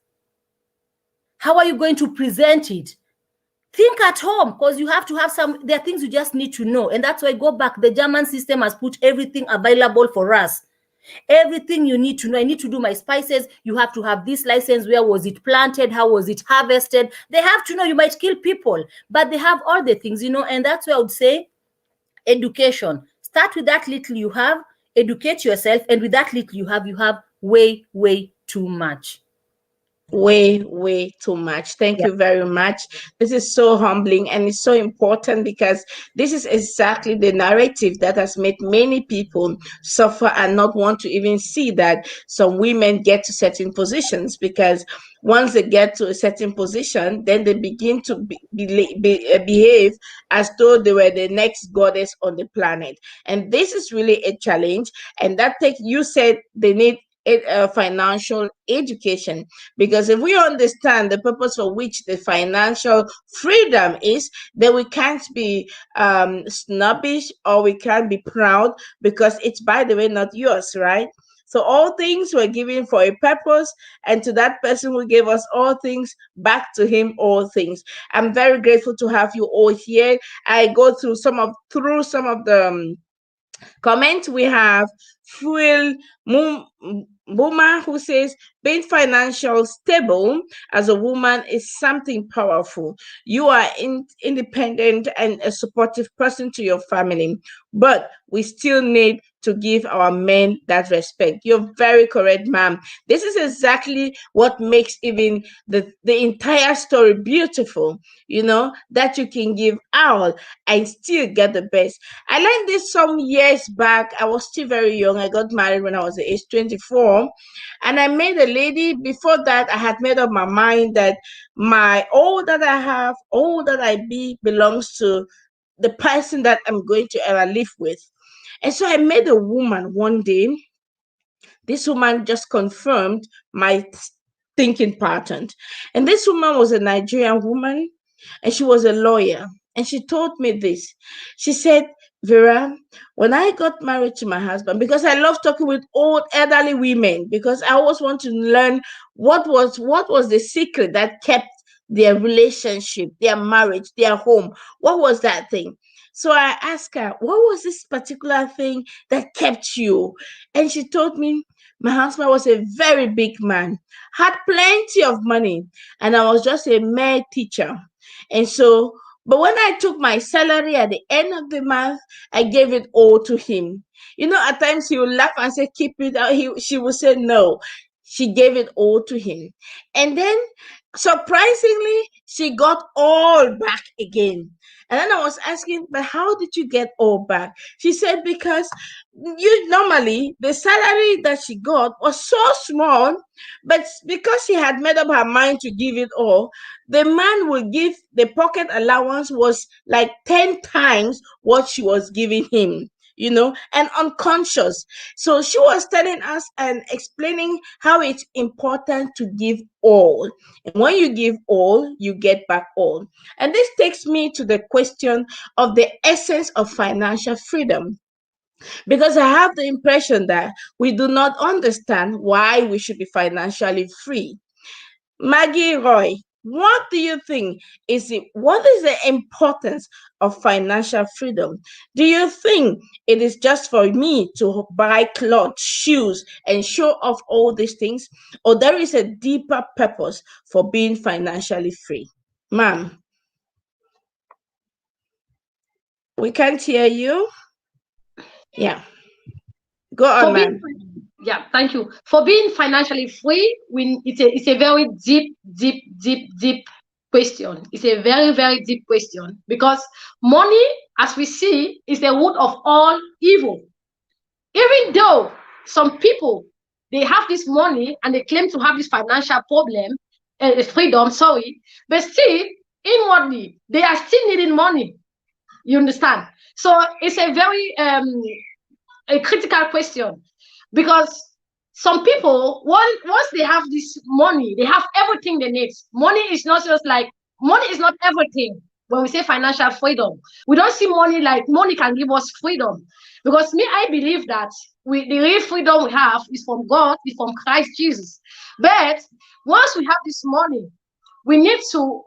How are you going to present it? Think at home, because you have to have there are things you just need to know. And that's why go back. The German system has put everything available for us. Everything you need to know. I need to do my spices. You have to have this license. Where was it planted? How was it harvested? They have to know. You might kill people, but they have all the things, you know. And that's why I would say education. Start with that little you have. Educate yourself. And with that little you have way, way too much. Way too much. Thank Yeah. you very much. This is so humbling, and it's so important because this is exactly the narrative that has made many people suffer and not want to even see that some women get to certain positions, because once they get to a certain position, then they begin to behave as though they were the next goddess on the planet. And this is really a challenge. And that take you said they need financial education, because if we understand the purpose for which the financial freedom is, then we can't be snobbish, or we can't be proud because it's, by the way, not yours, right? So all things were given for a purpose, and to that person who gave us all things, back to him all things. I'm very grateful to have you all here. I go through some of the comment. We have Fule Mboma, who says, being financial stable as a woman is something powerful. You are independent and a supportive person to your family, but we still need to give our men that respect. You're very correct, ma'am. This is exactly what makes even the entire story beautiful, that you can give out and still get the best. I learned this some years back. I was still very young. I got married when I was age 24. And I met a lady. Before that, I had made up my mind that all that I have, all that I be, belongs to the person that I'm going to ever live with. And so I met a woman one day. This woman just confirmed my thinking pattern. And this woman was a Nigerian woman, and she was a lawyer. And she told me this. She said, Vera, when I got married to my husband, because I love talking with old elderly women, because I always want to learn what was the secret that kept their relationship, their marriage, their home. What was that thing? So I asked her, what was this particular thing that kept you? And she told me, my husband was a very big man, had plenty of money, and I was just a mere teacher. And so, but when I took my salary at the end of the month, I gave it all to him. At times he would laugh and say, keep it out. She would say, no. She gave it all to him. And then, surprisingly, she got all back again. And then I was asking, but how did you get all back? She said, because normally the salary that she got was so small, but because she had made up her mind to give it all, the man would give, the pocket allowance was like 10 times what she was giving him, and unconscious. So she was telling us and explaining how it's important to give all. And when you give all, you get back all. And this takes me to the question of the essence of financial freedom, because I have the impression that we do not understand why we should be financially free. Maggie Roy, what do you think what is the importance of financial freedom? Do you think it is just for me to buy clothes, shoes, and show off all these things, or there is a deeper purpose for being financially free? Ma'am, we can't hear you. Yeah. Go on, ma'am. Thank you. For being financially free, it's a very deep question. It's a very, very deep question, because money, as we see, is the root of all evil. Even though some people, they have this money and they claim to have this financial freedom, but still, inwardly, they are still needing money. You understand? So it's a very a critical question, because some people, once they have this money, they have everything they need. Money is not everything. When we say financial freedom, we don't see money like money can give us freedom, because I believe that the real freedom we have is from God, is from Christ Jesus. But once we have this money, we need to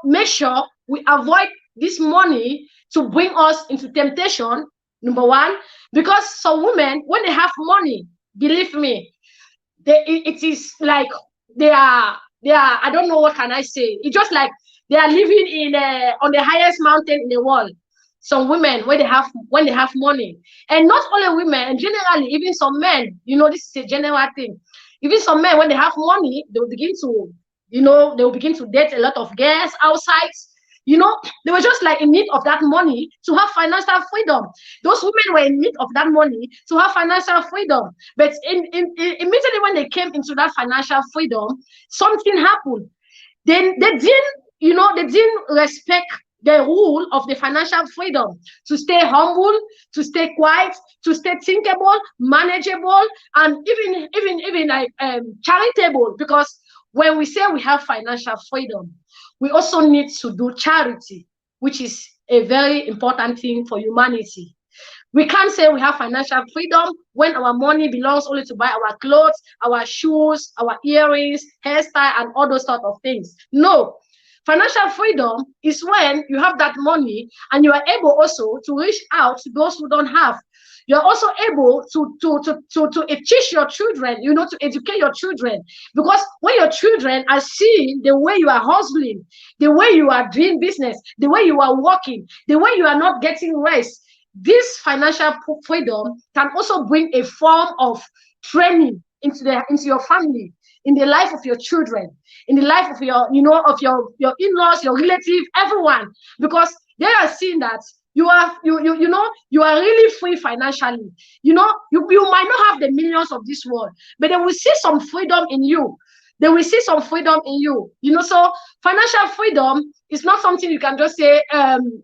make sure we avoid this money to bring us into temptation. Number one, because some women, when they have money, believe me, it is like they are, I don't know what can I say. It's just like they are living on the highest mountain in the world. Some women, when they have money, and not only women, and generally even some men, this is a general thing. Even some men, when they have money, they will begin to, they will begin to date a lot of girls outside. They were just like in need of that money to have financial freedom. Those women were in need of that money to have financial freedom. But immediately when they came into that financial freedom, something happened. They didn't respect the rule of the financial freedom to stay humble, to stay quiet, to stay thinkable, manageable, and even like charitable. Because when we say we have financial freedom, we also need to do charity, which is a very important thing for humanity. We can't say we have financial freedom when our money belongs only to buy our clothes, our shoes, our earrings, hairstyle, and all those sort of things. No. Financial freedom is when you have that money and you are able also to reach out to those who don't have. You're also able to teach your children, to educate your children. Because when your children are seeing the way you are hustling, the way you are doing business, the way you are working, the way you are not getting rest, this financial freedom can also bring a form of training into your family, in the life of your children, in the life of your in-laws, your relatives, everyone, because they are seeing that you are really free financially. You might not have the millions of this world, but they will see some freedom in you. They will see some freedom in you. So financial freedom is not something you can just say,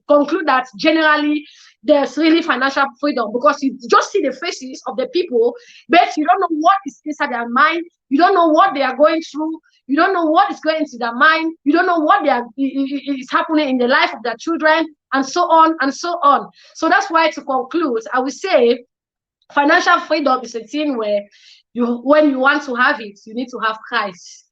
conclude that generally there's really financial freedom, because you just see the faces of the people, but you don't know what is inside their mind. You don't know what they are going through. You don't know what is going into their mind. You don't know what is happening in the life of their children, and so on and so on. So that's why, to conclude, I would say financial freedom is a thing where when you want to have it, you need to have Christ.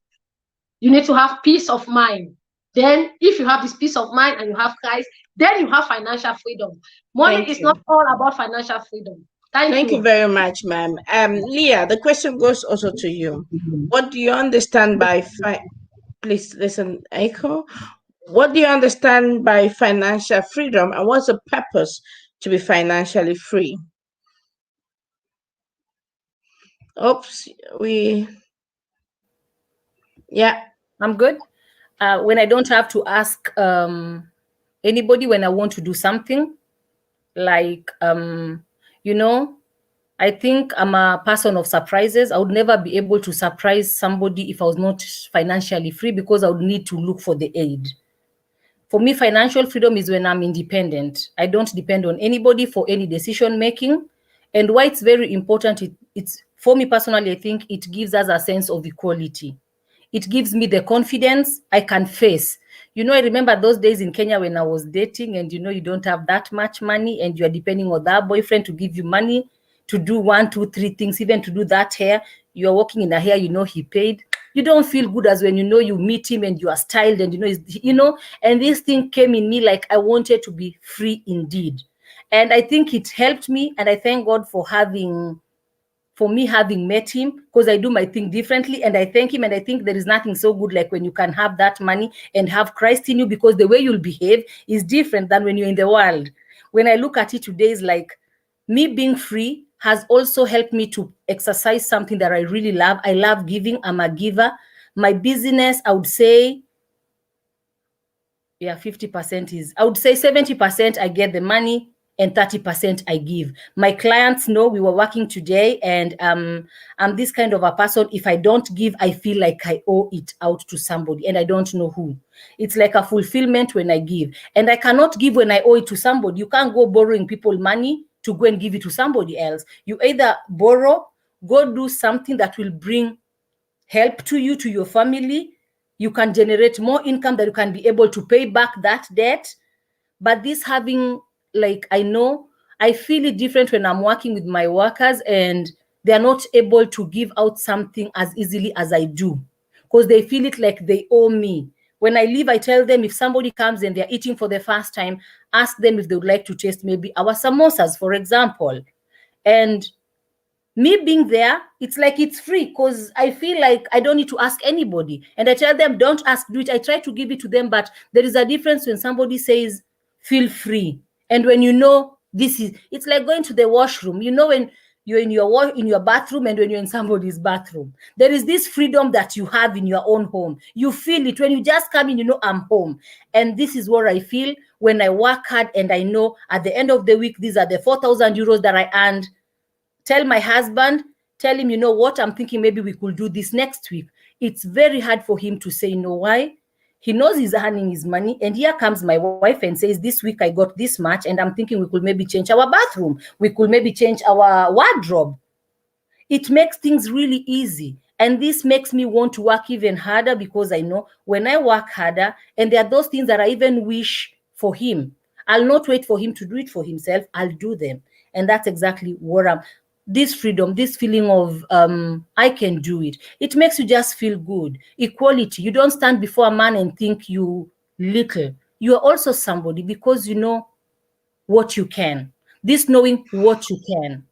You need to have peace of mind. Then if you have this peace of mind and you have Christ, then you have financial freedom. Money is not all about financial freedom. Thank you very much, ma'am. Leah, the question goes also to you. What do you understand by please listen, Echo. What do you understand by financial freedom, and what's the purpose to be financially free? Oops, yeah. I'm good. When I don't have to ask anybody when I want to do something, like, I think I'm a person of surprises. I would never be able to surprise somebody if I was not financially free, because I would need to look for the aid. For me, financial freedom is when I'm independent. I don't depend on anybody for any decision making. And why it's very important, it's for me personally, I think it gives us a sense of equality. It gives me the confidence I can face. I remember those days in Kenya when I was dating, and you don't have that much money, and you're depending on that boyfriend to give you money to do 1, 2, 3 things, even to do that hair. You're working in a hair, he paid. You don't feel good as when you meet him and you are styled, and and this thing came in me, like I wanted to be free indeed. And I think it helped me, and I thank God for me having met him, because I do my thing differently, and I thank him. And I think there is nothing so good like when you can have that money and have Christ in you, because the way you'll behave is different than when you're in the world. When I look at it today, is like me being free has also helped me to exercise something that I really love. I love giving. I'm a giver. My business, I would say, 50% is, I would say 70% I get the money and 30% I give. My clients know we were working today, and I'm this kind of a person. If I don't give, I feel like I owe it out to somebody, and I don't know who. It's like a fulfillment when I give, and I cannot give when I owe it to somebody. You can't go borrowing people money to go and give it to somebody else. You either borrow, go do something that will bring help to you, to your family. You can generate more income that you can be able to pay back that debt. But this having, like, I feel it different when I'm working with my workers and they're not able to give out something as easily as I do, because they feel it like they owe me. When I leave, I tell them, if somebody comes and they're eating for the first time, ask them if they would like to taste maybe our samosas, for example. And me being there, it's like it's free, because I feel like I don't need to ask anybody. And I tell them, don't ask, do it. I try to give it to them, but there is a difference when somebody says, feel free. And when this is, it's like going to the washroom. When you're in your bathroom, and when you're in somebody's bathroom. There is this freedom that you have in your own home. You feel it when you just come in, I'm home. And this is what I feel when I work hard, and I know at the end of the week, these are the 4,000 euros that I earned. Tell my husband, tell him, what, I'm thinking maybe we could do this next week. It's very hard for him to say no. Why? He knows he's earning his money, and here comes my wife and says, this week I got this much, and I'm thinking we could maybe change our bathroom. We could maybe change our wardrobe. It makes things really easy. And this makes me want to work even harder, because I know when I work harder, and there are those things that I even wish for him, I'll not wait for him to do it for himself. I'll do them. And that's exactly what this freedom, this feeling of I can do it. It makes you just feel good. Equality. You don't stand before a man and think you little. You are also somebody, because you know what you can. This knowing what you can.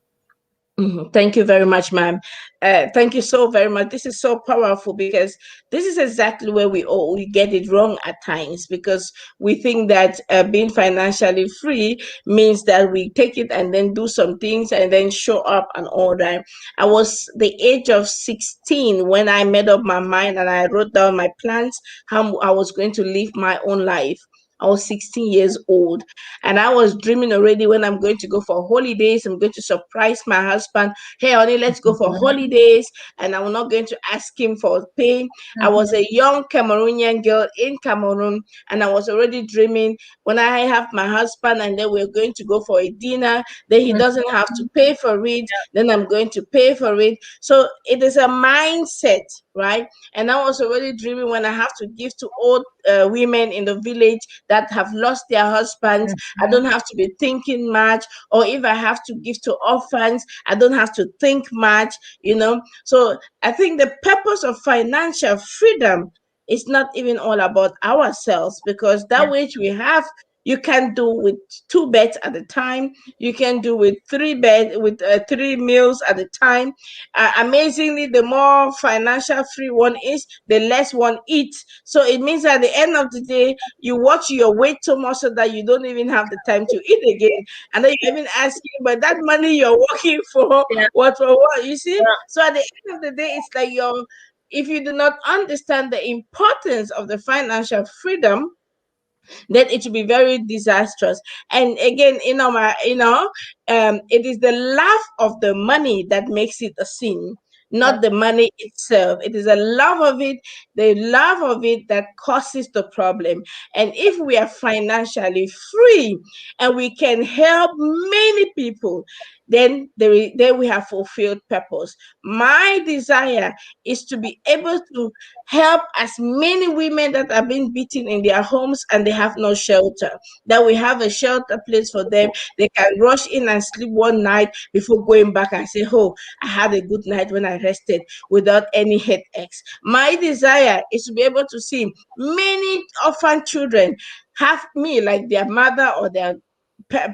Thank you very much, ma'am. Thank you so very much. This is so powerful, because this is exactly where we get it wrong at times, because we think that being financially free means that we take it and then do some things and then show up and all that. I was the age of 16 when I made up my mind and I wrote down my plans, how I was going to live my own life. I was 16 years old, and I was dreaming already when I'm going to go for holidays. I'm going to surprise my husband. Hey, honey, let's go for holidays. And I'm not going to ask him for pay. I was a young Cameroonian girl in Cameroon, and I was already dreaming when I have my husband, and then we're going to go for a dinner. Then he doesn't have to pay for it. Then I'm going to pay for it. So it is a mindset, right? And I was already dreaming when I have to give to old women in the village that have lost their husbands. I don't have to be thinking much. Or if I have to give to orphans, I don't have to think much, So I think the purpose of financial freedom is not even all about ourselves, because that which we have, you can do with 2 beds at a time. You can do with 3 meals at a time. Amazingly, the more financial free one is, the less one eats. So it means at the end of the day, you watch your weight so much so that you don't even have the time to eat again. And then you're even asking, but that money you're working for, what for what? You see? So at the end of the day, it's like if you do not understand the importance of the financial freedom, then it will be very disastrous. And again, it is the love of the money that makes it a sin, not the money itself. It is a love of it, the love of it, that causes the problem. And if we are financially free and we can help many people, then we have fulfilled purpose. My desire is to be able to help as many women that are being beaten in their homes and they have no shelter, that we have a shelter place for them. They can rush in and sleep one night before going back and say, oh, I had a good night when I rested, without any headaches. My desire is to be able to see many orphan children have me like their mother or their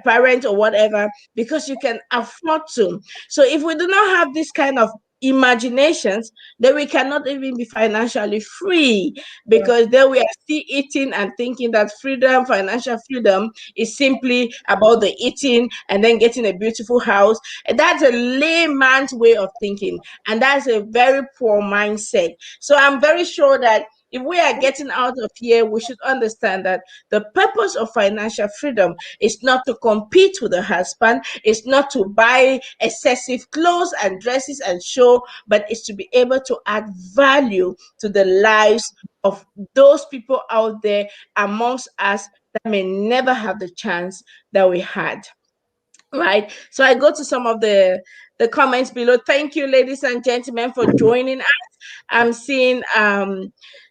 parent or whatever, because you can afford to. So if we do not have this kind of imaginations, then we cannot even be financially free, because then we are still eating and thinking that financial freedom, is simply about the eating and then getting a beautiful house. And that's a layman's way of thinking, and that's a very poor mindset. So I'm very sure that if we are getting out of here, we should understand that the purpose of financial freedom is not to compete with the husband, it's not to buy excessive clothes and dresses and show, but it's to be able to add value to the lives of those people out there amongst us that may never have the chance that we had. Right. So I go to some of the comments below. Thank you, ladies and gentlemen, for joining us. I'm seeing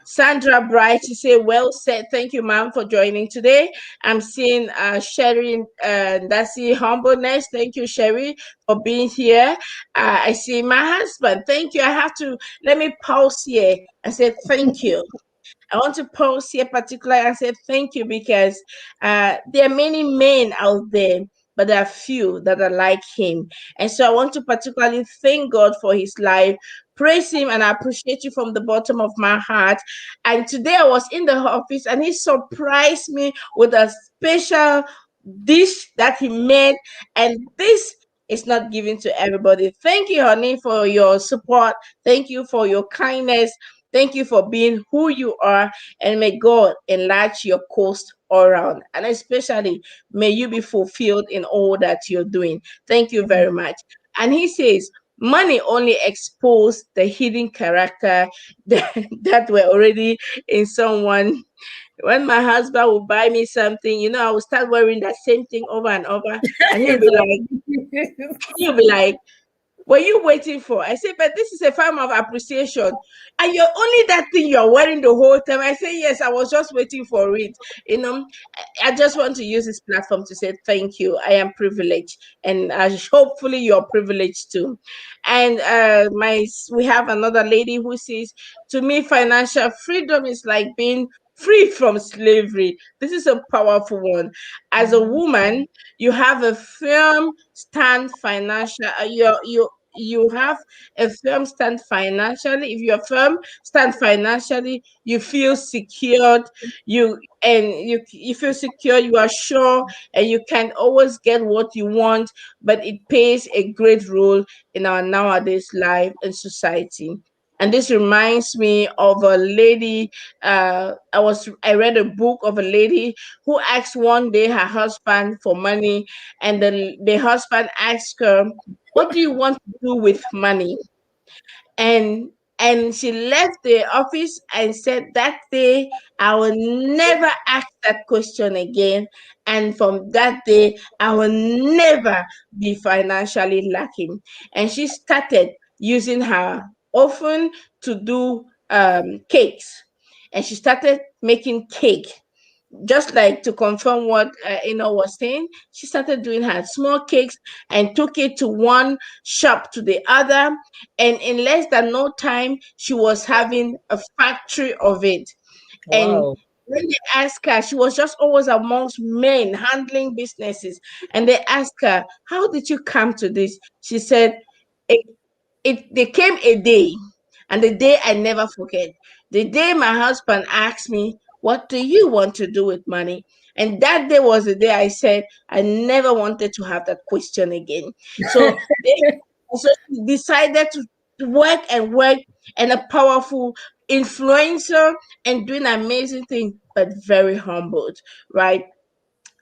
Sandra Bright. She say, well said. Thank you, ma'am, for joining today. I'm seeing Sherry Ndasi Humbleness. Thank you, Sherry, for being here. I see my husband. Thank you. I have to let me pause here and say thank you. I want to pause here particularly and say thank you, because there are many men out there, but there are few that are like him. And so I want to particularly thank God for his life, praise him, and I appreciate you from the bottom of my heart. And today I was in the office and he surprised me with a special dish that he made. And this It's not given to everybody. Thank you, honey, for your support. Thank you for your kindness. Thank you for being who you are. And may God enlarge your coast all around. And especially, may you be fulfilled in all that you're doing. Thank you very much. And he says, money only exposed the hidden character that were already in someone. When my husband would buy me something, I would start wearing that same thing over and over. And he'll be like, what are you waiting for? I say, but this is a form of appreciation. And you're only that thing you're wearing the whole time. I say, yes, I was just waiting for it. I just want to use this platform to say thank you. I am privileged. And hopefully you're privileged too. And we have another lady who says, to me, financial freedom is like being free from slavery. This is a powerful one. As a woman, you have a firm stand financial. You have a firm stand financially. If your firm stand financially, you feel secured. You feel secure. You are sure, and you can always get what you want. But it plays a great role in our nowadays life and society. And this reminds me of a lady. I read a book of a lady who asked one day her husband for money, and the husband asked her, what do you want to do with money? And she left the office and said, that day I will never ask that question again, and from that day I will never be financially lacking. And she started using her oven to do cakes, and she started making cake. Just like to confirm what Enoh was saying, she started doing her small cakes and took it to one shop to the other. And in less than no time, she was having a factory of it. And Wow. when they asked her, she was just always amongst men handling businesses. And they asked her, how did you come to this? She said, it, there came a day, and the day I never forget. The day my husband asked me, what do you want to do with money? And that day was the day I said, I never wanted to have that question again. So, so she decided to work and work, and a powerful influencer and doing amazing things, but very humbled, right?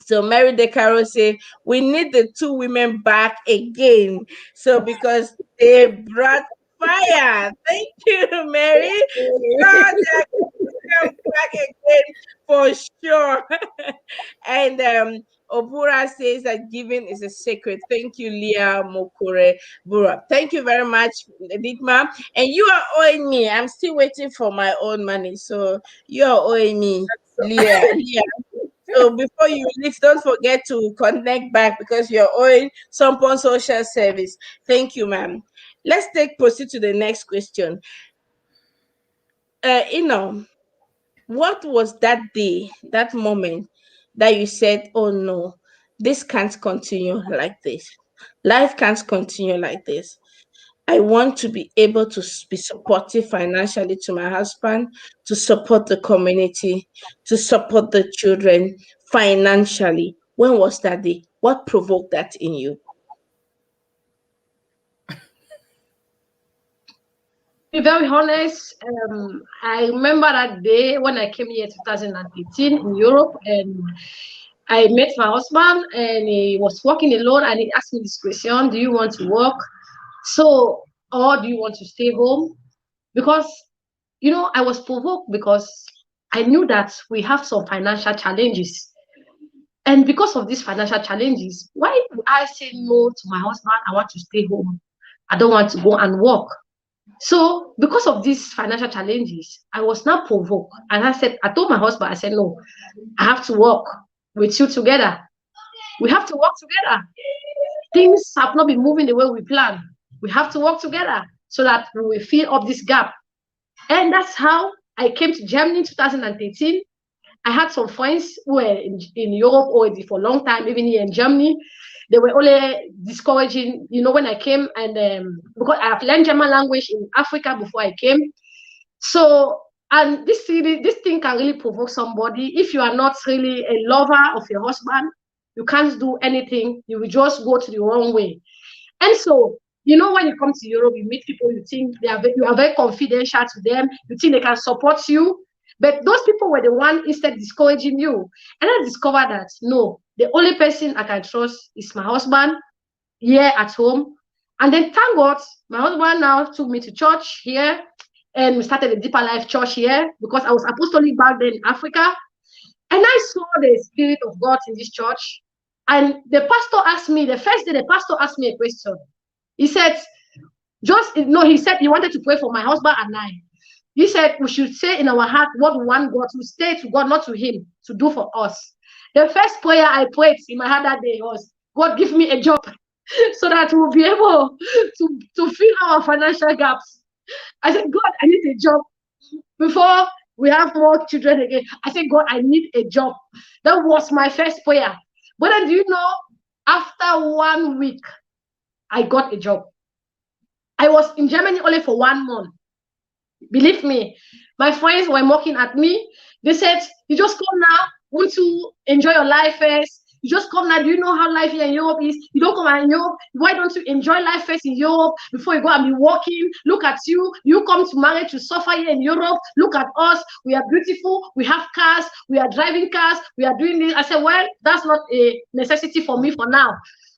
So Mary De Caro say, we need the two women back again. So because they brought fire. Thank you, Mary. God, they're going to come back again for sure. And Obura says that giving is a secret. Thank you, Leah Mokore Bura. Thank you very much, Dittman. And you are owing me. I'm still waiting for my own money. So you are owing me, Leah. So before you leave, don't forget to connect back because you're owing Sompon social service. Thank you, ma'am. Let's proceed to the next question. What was that day, that moment that you said, oh no, this can't continue like this. Life can't continue like this. I want to be able to be supportive financially to my husband, to support the community, to support the children financially. When was that day? What provoked that in you? Be very honest, I remember that day when I came here 2018 in Europe, and I met my husband, and he was working alone, and he asked me this question: do you want to work? So, or do you want to stay home? Because, I was provoked because I knew that we have some financial challenges. And because of these financial challenges, why do I say no to my husband? I want to stay home. I don't want to go and work. So because of these financial challenges, I was now provoked. And I told my husband, I said, no, I have to work with you together. We have to work together. Things have not been moving the way we planned. We have to work together so that we will fill up this gap. And that's how I came to Germany in 2018. I had some friends who were in Europe already for a long time, even here in Germany. They were only discouraging, when I came, and because I have learned German language in Africa before I came. So, and this thing can really provoke somebody. If you are not really a lover of your husband, you can't do anything. You will just go to the wrong way. And so, you know, when you come to Europe, you meet people, you think you are very confidential to them, you think they can support you. But those people were the one instead discouraging you. And I discovered that, no, the only person I can trust is my husband here at home. And then thank God, my husband now took me to church here. And we started a Deeper Life church here because I was apostolic back then in Africa. And I saw the Spirit of God in this church. And the pastor asked me, the first day, the pastor asked me a question. He said, he said he wanted to pray for my husband and I. He said we should say in our heart what we want God to say to God, not to him, to do for us. The first prayer I prayed in my heart that day was, God, give me a job so that we'll be able to fill our financial gaps. I said, God, I need a job before we have more children again. I said, God, I need a job. That was my first prayer. But then, do you know, after 1 week, I got a job. I was in Germany only for 1 month. Believe me, my friends were mocking at me. They said, you just come now, want to enjoy your life first. You just come now. Do you know how life here in Europe is? You don't come out in Europe. Why don't you enjoy life first in Europe before you go and be working? Look at you. You come to marry to suffer here in Europe. Look at us. We are beautiful. We have cars. We are driving cars. We are doing this. I said, well, that's not a necessity for me for now.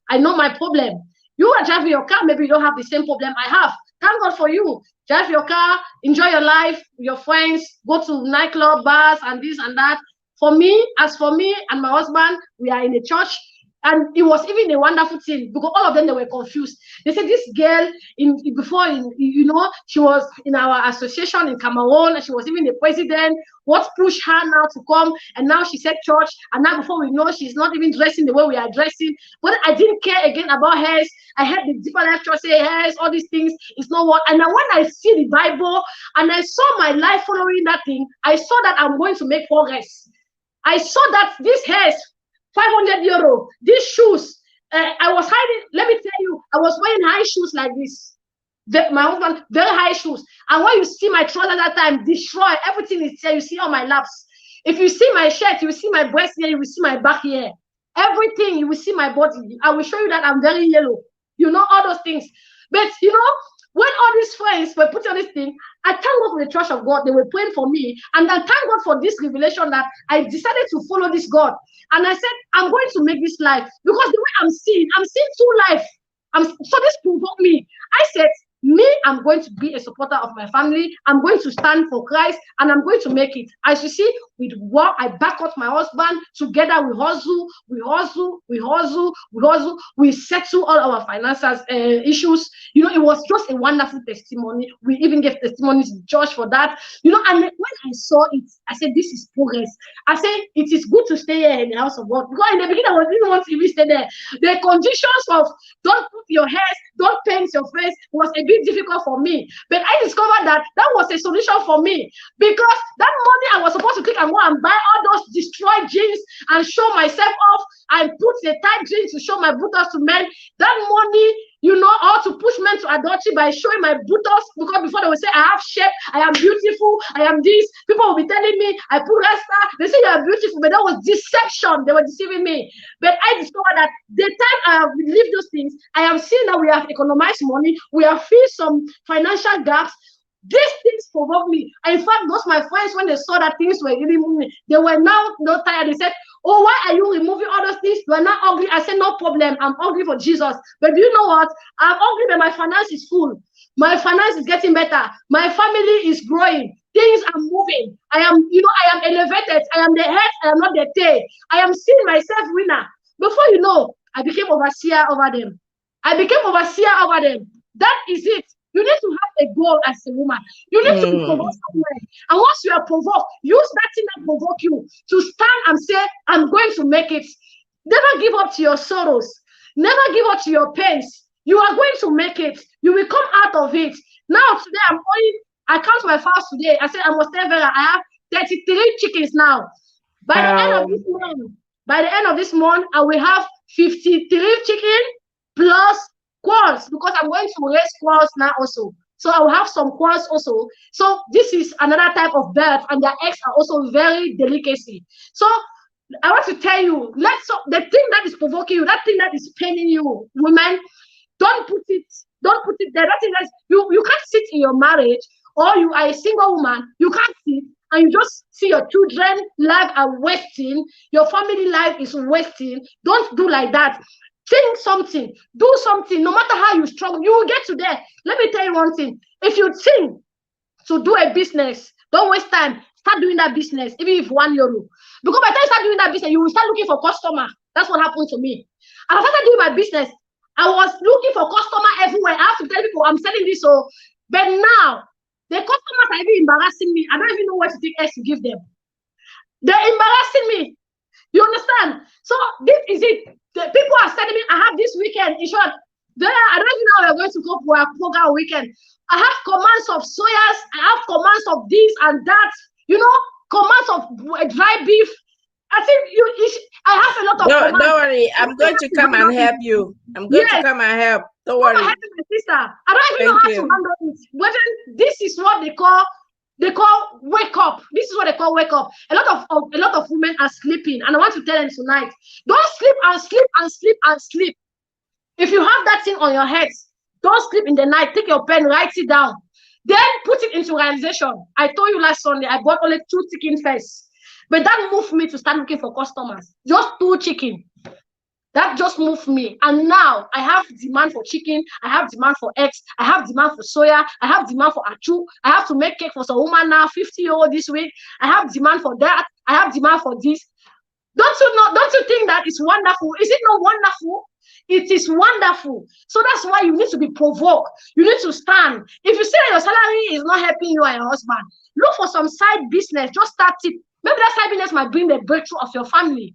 I know my problem. You are driving your car. Maybe you don't have the same problem I have. Thank God for you. Drive your car. Enjoy your life. Your friends. Go to nightclub, bars, and this and that. For me and my husband, we are in the church, and it was even a wonderful thing because all of them, they were confused. They said this girl she was in our association in Cameroon, and she was even the president. What pushed her now to come? And now she said church, and now before we know, she's not even dressing the way we are dressing. But I didn't care again about hers. I heard the Deeper Life church say hers, all these things. It's not what. And now when I see the Bible and I saw my life following that thing, I saw that I'm going to make progress. I saw that this hair is 500 euro. These shoes, I was hiding. Let me tell you, I was wearing high shoes like this. My husband, very high shoes. And when you see my trousers that time, destroy everything is there. You see all my laps. If you see my shirt, you will see my breast here. You will see my back here. Everything, you will see my body. I will show you that I'm very yellow. You know all those things. But you know, when all these friends were putting on this thing, I thank God for the church of God. They were praying for me. And I thank God for this revelation that I decided to follow this God. And I said, I'm going to make this life. Because the way I'm seeing two life. So this provoked me. I said, I'm going to be a supporter of my family. I'm going to stand for Christ, and I'm going to make it. As you see, with work, I back up my husband. Together, we hustle. We settle all our finances issues. You know, it was just a wonderful testimony. We even gave testimonies to church for that. You know, and when I saw it, I said, this is progress. I said, it is good to stay here in the house of God. Because in the beginning, I didn't want to even stay there. The conditions of don't put your hair, don't paint your face was a bit difficult for me. But I discovered that was a solution for me, because that money I was supposed to take and go and buy all those destroyed jeans and show myself off and put the tight jeans to show my buttocks to men. That money, you know, or to push men to adultery by showing my buttocks, because before they would say I have shape, I am beautiful, I am this. People will be telling me I put rasta. They say you are beautiful, but that was deception. They were deceiving me. But I discovered that the time I have lived those things, I am seeing that we have economized money, we have filled some financial gaps. These things provoke me. In fact, those my friends, when they saw that things were really moving, they were now not tired. They said, oh, why are you removing all those things? You are not ugly. I said, no problem. I'm ugly for Jesus. But do you know what? I'm ugly, but my finance is full. My finance is getting better. My family is growing. Things are moving. I am elevated. I am the head. I am not the tail. I am seeing myself winner. Before you know, I became overseer over them. That is it. You need to have a goal as a woman. You need to be provoked somewhere. And once you are provoked, use that thing that provoke you to stand and say, I'm going to make it. Never give up to your sorrows. Never give up to your pains. You are going to make it. You will come out of it. Now, today, I count my fast today. I said, I must tell Vera, I have 33 chickens now. By the end of this month, I will have 53 chickens plus squirrels, because I'm going to raise squirrels now also. So I will have some squirrels also. So this is another type of bird, and their eggs are also very delicacy. So I want to tell you, the thing that is provoking you, that thing that is paining you, women, Don't put it there. Nothing else. You can't sit in your marriage, or you are a single woman. You can't sit and you just see your children life are wasting. Your family life is wasting. Don't do like that. Think something. Do something. No matter how you struggle, you will get to there. Let me tell you one thing. If you think to do a business, don't waste time. Start doing that business, even if €1. Because by the time you start doing that business, you will start looking for customer. That's what happened to me. And I started doing my business. I was looking for customer everywhere. I have to tell people I'm selling this. So, but now the customers are even embarrassing me. I don't even know what to think else to give them. They're embarrassing me. You understand? So this is it. The people are telling me I have this weekend. In short, I don't even know how we're going to go for a program weekend. I have commands of soyas. I have commands of this and that. You know, commands of dry beef. I think I have a lot of commands. Don't worry. I'm going to come and help you. I'm going to come and help. Don't worry. My sister. I don't even know how to handle it. Whether this is what they call wake up. This is what they call wake up. A lot of women are sleeping, and I want to tell them tonight: don't sleep and sleep and sleep and sleep. If you have that thing on your head, don't sleep in the night. Take your pen, write it down, then put it into realization. I told you last Sunday I bought only 2 chicken first, but that moved me to start looking for customers. Just 2 chicken. That just moved me. And now I have demand for chicken. I have demand for eggs. I have demand for soya. I have demand for achu. I have to make cake for some woman now, €50 this week. I have demand for that. I have demand for this. Don't you think that is wonderful? Is it not wonderful? It is wonderful. So that's why you need to be provoked. You need to stand. If you see that your salary is not helping you and your husband, look for some side business. Just start it. Maybe that side business might bring the breakthrough of your family.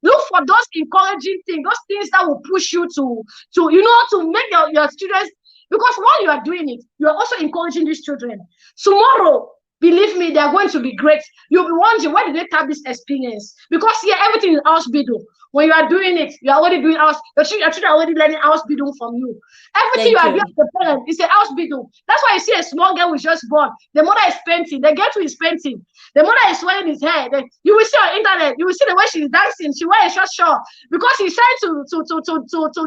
Look for those encouraging things, those things that will push you to make your children, because while you are doing it, you are also encouraging these children. Tomorrow, believe me, they are going to be great. You'll be wondering, where did they have this experience? Because here, everything is house biddle. When you are doing it, you are already doing house. Your children are already learning house biddle from you. Everything you are doing as a parent is a house biddle. That's why you see a small girl was just born. The mother is painting. The girl too is painting. The mother is swelling his hair. You will see on internet. You will see the way she's dancing. She wears a short short because he's trying to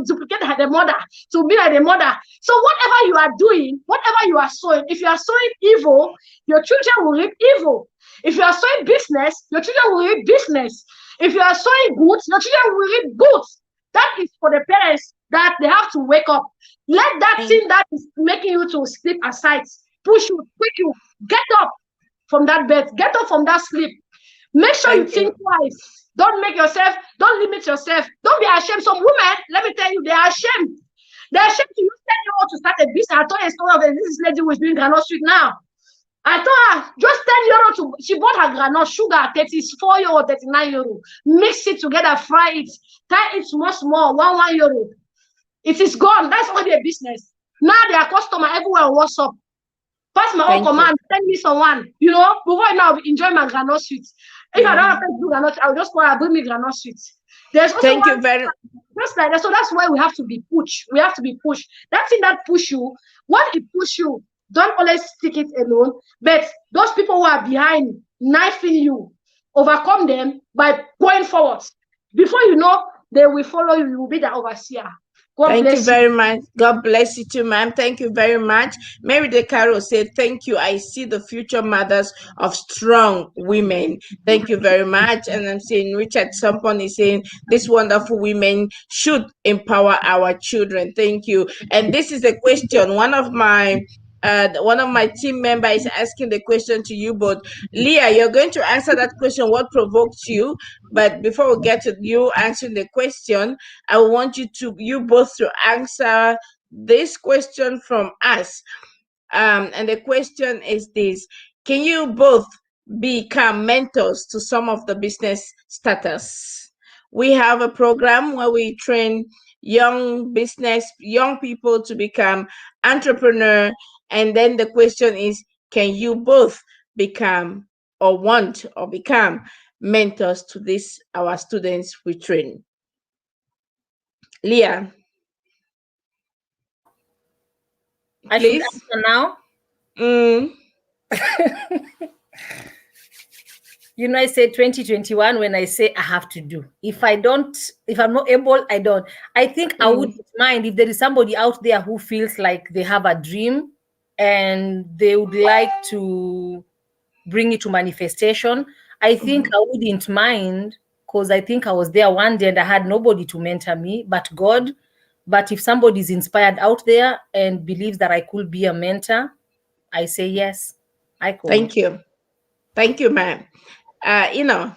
duplicate the mother, to be like the mother. So whatever you are doing, whatever you are sowing, if you are sowing evil, your children will reap evil. If you are sowing business, your children will reap business. If you are sowing goods, your children will reap goods. That is for the parents, that they have to wake up. Let that thing that is making you to sleep aside, push you, quick you, get up from that bed, get up from that sleep. Make sure you think twice. Don't limit yourself. Don't be ashamed. Some women, let me tell you, they are ashamed. They're ashamed to use €10 to start a business. I told you a story of this lady who is doing granola street now. I told her, just €10 she bought her granola sugar, €34, €39. Mix it together, fry it, tie it small, €1. It is gone. That's all their business. Now they are customer everywhere on WhatsApp. Pass my own command, send me someone. Before now, enjoy my granola sweets. If I don't have to do granola, I will just call her, bring me granola sweets. There's also Thank you very much. Just like that. So that's why we have to be pushed. We have to be pushed. That thing that push you, when it push you, don't always stick it alone. But those people who are behind, knifing you, overcome them by going forward. Before you know, they will follow you. You will be the overseer. Thank you very much. God bless you too, ma'am. Thank you very much. Mary De Caro said, thank you. I see the future mothers of strong women. Thank you very much. And I'm saying Richard Sompon is saying, these wonderful women should empower our children. Thank you. And this is a question. One of my team members is asking the question to you both. Leah, you're going to answer that question, what provoked you? But before we get to you answering the question, I want you both to answer this question from us. And the question is this: can you both become mentors to some of the business starters? We have a program where we train young people to become entrepreneur. And then the question is, can you both become or want or become mentors to our students we train? Leah, I should answer now. You know, I say 2021 when I say I have to do. If I'm not able, I don't. I think I wouldn't mind if there is somebody out there who feels like they have a dream and they would like to bring it to manifestation. I think I wouldn't mind, because I think I was there one day and I had nobody to mentor me but God. But if somebody is inspired out there and believes that I could be a mentor, I say yes, I could. Thank you. Thank you, ma'am. Enoh.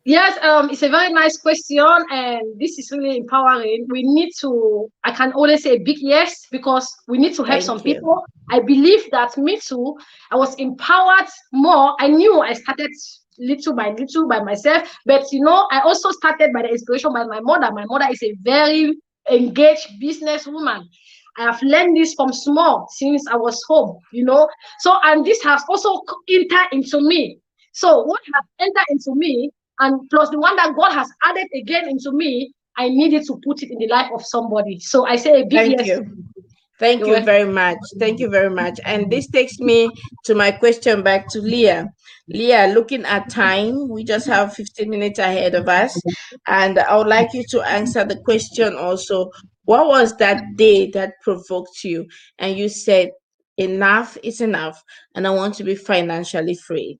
Yes, it's a very nice question, and this is really empowering. We need to, I can only say a big yes, because we need to help some Thank you. people. I believe that me too, I was empowered more. I knew I started little by myself, but I also started by the inspiration by my mother. My mother is a very engaged businesswoman. I have learned this from small, since I was home, So, and this has also entered into me. So, what has entered into me, and plus the one that God has added again into me, I needed to put it in the life of somebody. So I say a big Thank yes. you. Thank You're you welcome. very much. Thank you very much. And this takes me to my question back to Leah. Leah, looking at time, we just have 15 minutes ahead of us. And I would like you to answer the question also. What was that day that provoked you? And you said, enough is enough, and I want to be financially free.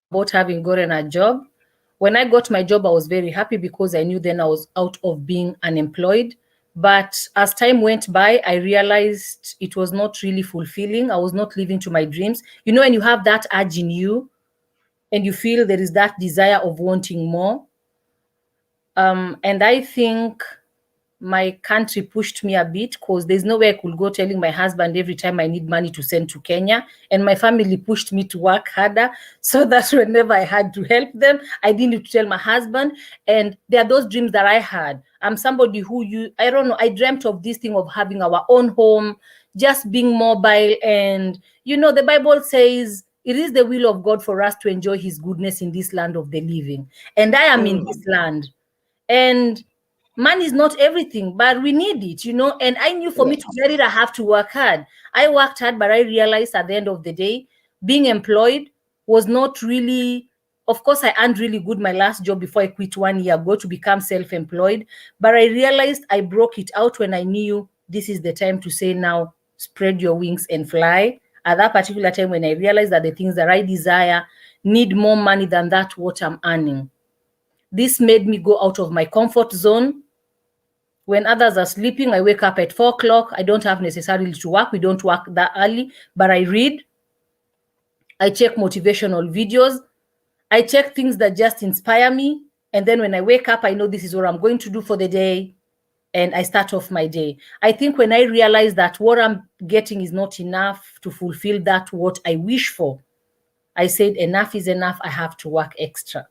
About having gotten a job. When I got my job, I was very happy because I knew then I was out of being unemployed. But as time went by, I realized it was not really fulfilling. I was not living to my dreams. You know, when you have that urge in you and you feel there is that desire of wanting more. And I think my country pushed me a bit, because there's no way I could go telling my husband every time I need money to send to Kenya. And my family pushed me to work harder, so that whenever I had to help them, I didn't need to tell my husband. And there are those dreams that I had. I'm somebody who I don't know, I dreamt of this thing of having our own home, just being mobile. And the Bible says it is the will of God for us to enjoy his goodness in this land of the living. And I am in this land. And money is not everything, but we need it, And I knew for me to get it, I have to work hard. I worked hard, but I realized at the end of the day, being employed was not really, of course, I earned really good my last job before I quit 1 year ago to become self-employed. But I realized I broke it out when I knew this is the time to say, now, spread your wings and fly. At that particular time, when I realized that the things that I desire need more money than that what I'm earning. This made me go out of my comfort zone. When others are sleeping, I wake up at 4 o'clock. I don't have necessarily to work. We don't work that early, but I read. I check motivational videos. I check things that just inspire me. And then when I wake up, I know this is what I'm going to do for the day. And I start off my day. I think when I realize that what I'm getting is not enough to fulfill that what I wish for, I said, enough is enough. I have to work extra.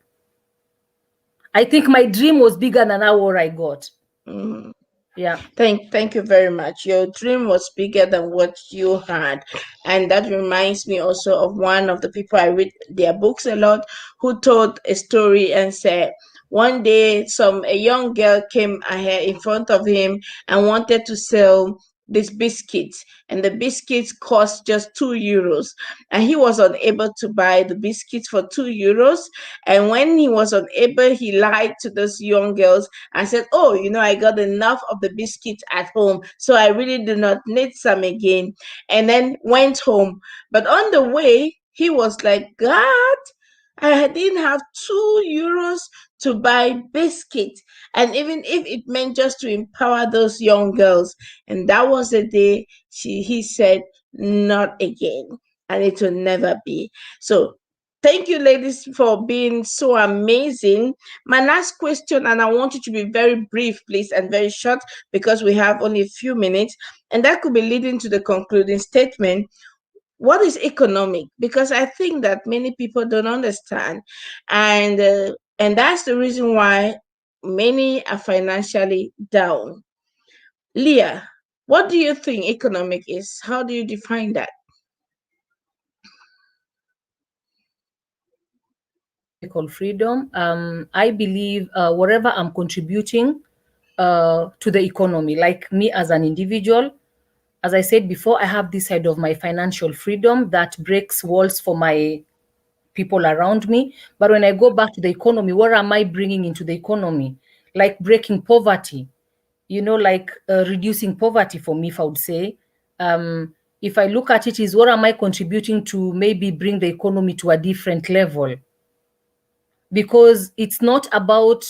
I think my dream was bigger than what I got. Mm-hmm. Yeah. Thank you very much. Your dream was bigger than what you had. And that reminds me also of one of the people I read their books a lot, who told a story and said one day a young girl came ahead in front of him and wanted to sell these biscuits, and the biscuits cost just €2, and he was unable to buy the biscuits for €2. And when he was unable, he lied to those young girls and said, oh, I got enough of the biscuits at home, so I really do not need some again. And then went home. But on the way, he was like, God, I didn't have €2 to buy biscuits. And even if it meant just to empower those young girls. And that was the day he said, not again. And it will never be. So thank you, ladies, for being so amazing. My last question, and I want you to be very brief, please, and very short, because we have only a few minutes, and that could be leading to the concluding statement. What is economic? Because I think that many people don't understand, and that's the reason why many are financially down. Leah, what do you think economic is? How do you define that? Freedom. I believe whatever I'm contributing to the economy, like me as an individual, as I said before, I have this side of my financial freedom that breaks walls for my people around me. But when I go back to the economy, what am I bringing into the economy? Like breaking poverty, like reducing poverty for me, if I would say. If I look at it, is what am I contributing to maybe bring the economy to a different level? Because it's not about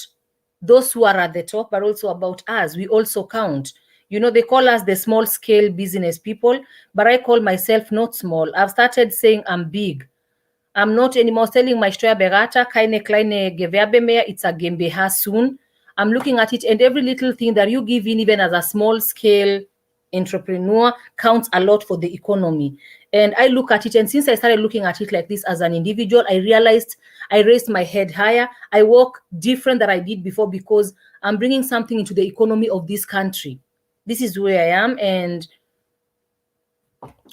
those who are at the top, but also about us. We also count. They call us the small scale business people, but I call myself not small. I've started saying I'm big. I'm not anymore selling my Steuerberater, keine kleine Gewerbe mehr, it's a GmbH soon. I'm looking at it, and every little thing that you give in, even as a small scale entrepreneur, counts a lot for the economy. And I look at it, and since I started looking at it like this as an individual, I realized I raised my head higher. I walk different than I did before because I'm bringing something into the economy of this country. This is where I am, and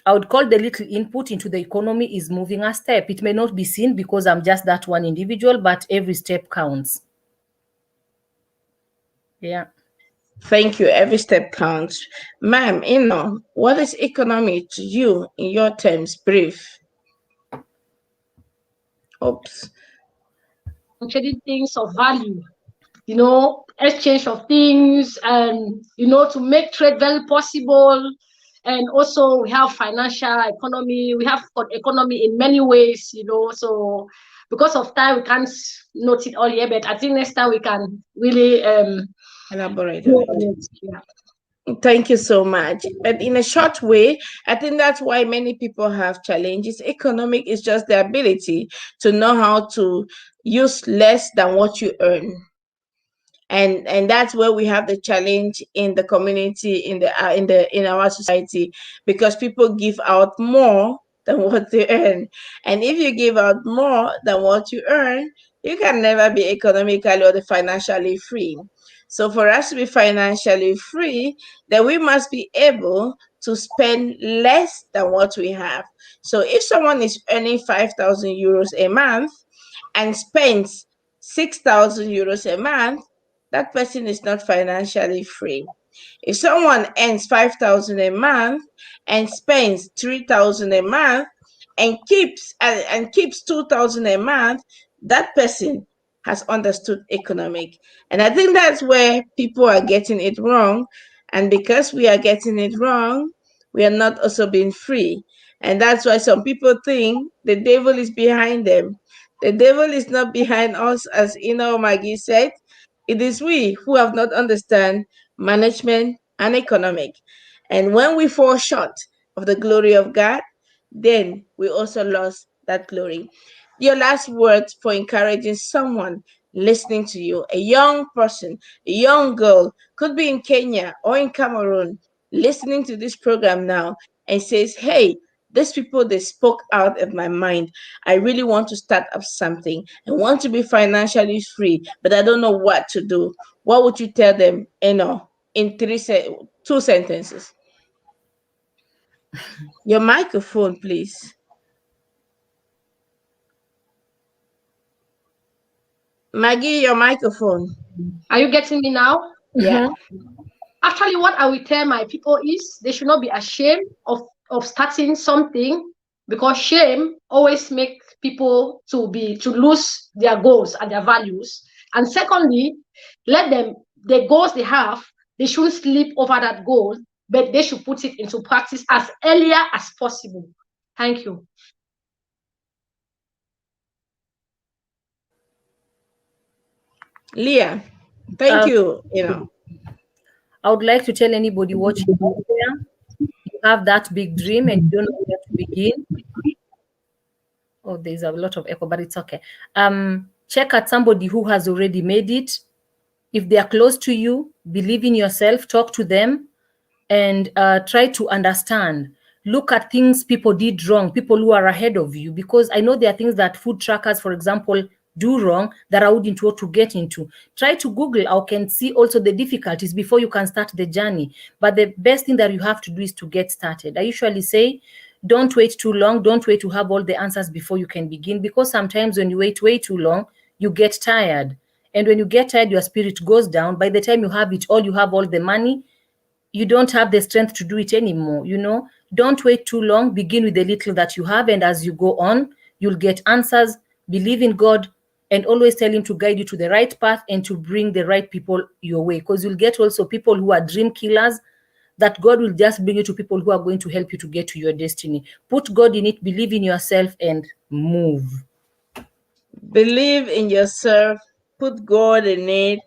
I would call the little input into the economy is moving a step. It may not be seen because I'm just that one individual, but every step counts. Yeah. Thank you. Every step counts. Ma'am, Enoh, what is economy to you in your terms? Brief. Oops. Trading things of value, exchange of things, and to make trade very possible. And also we have financial economy, we have economy in many ways, so because of time we can't note it all here, but I think next time we can really elaborate on it. Yeah. Thank you so much. But in a short way, I think that's why many people have challenges. Economic is just the ability to know how to use less than what you earn. And that's where we have the challenge in the community, in our society, because people give out more than what they earn. And if you give out more than what you earn, you can never be economically or financially free. So for us to be financially free, then we must be able to spend less than what we have. So if someone is earning 5,000 euros a month and spends 6,000 euros a month, that person is not financially free. If someone earns 5,000 a month and spends 3,000 a month and keeps 2,000 a month, that person has understood economic. And I think that's where people are getting it wrong. And because we are getting it wrong, we are not also being free. And that's why some people think the devil is behind them. The devil is not behind us, as Enoh Maggie said. It is we who have not understand management and economic. And when we fall short of the glory of God, then we also lost that glory. Your last words for encouraging someone listening to you, a young person, a young girl, could be in Kenya or in Cameroon, listening to this program now and says, hey, these people, they spoke out of my mind. I really want to start up something. I want to be financially free, but I don't know what to do. What would you tell them, Enoh, in 2 sentences? Your microphone, please. Maggie, your microphone. Are you getting me now? Yeah. Actually, what I will tell my people is they should not be ashamed of starting something, because shame always makes people to lose their goals and their values. And secondly, the goals they have, they shouldn't sleep over that goal, but they should put it into practice as earlier as possible. Thank you. Leah, thank you. I would like to tell anybody watching out there, you have that big dream and you don't know where to begin. Oh, there's a lot of echo, but it's okay. Check at somebody who has already made it. If they are close to you, believe in yourself, talk to them, and try to understand. Look at things people did wrong, people who are ahead of you, because I know there are things that food trackers, for example, do wrong that I wouldn't want to get into. Try to Google or can see also the difficulties before you can start the journey. But the best thing that you have to do is to get started. I usually say, don't wait too long. Don't wait to have all the answers before you can begin, because sometimes when you wait way too long, you get tired. And when you get tired, your spirit goes down. By the time you have it all, you have all the money, you don't have the strength to do it anymore. Don't wait too long. Begin with the little that you have, and as you go on, you'll get answers. Believe in God, and always tell him to guide you to the right path and to bring the right people your way, because you'll get also people who are dream killers, that God will just bring you to people who are going to help you to get to your destiny. Put God in it, believe in yourself, and move. Believe in yourself, put God in it,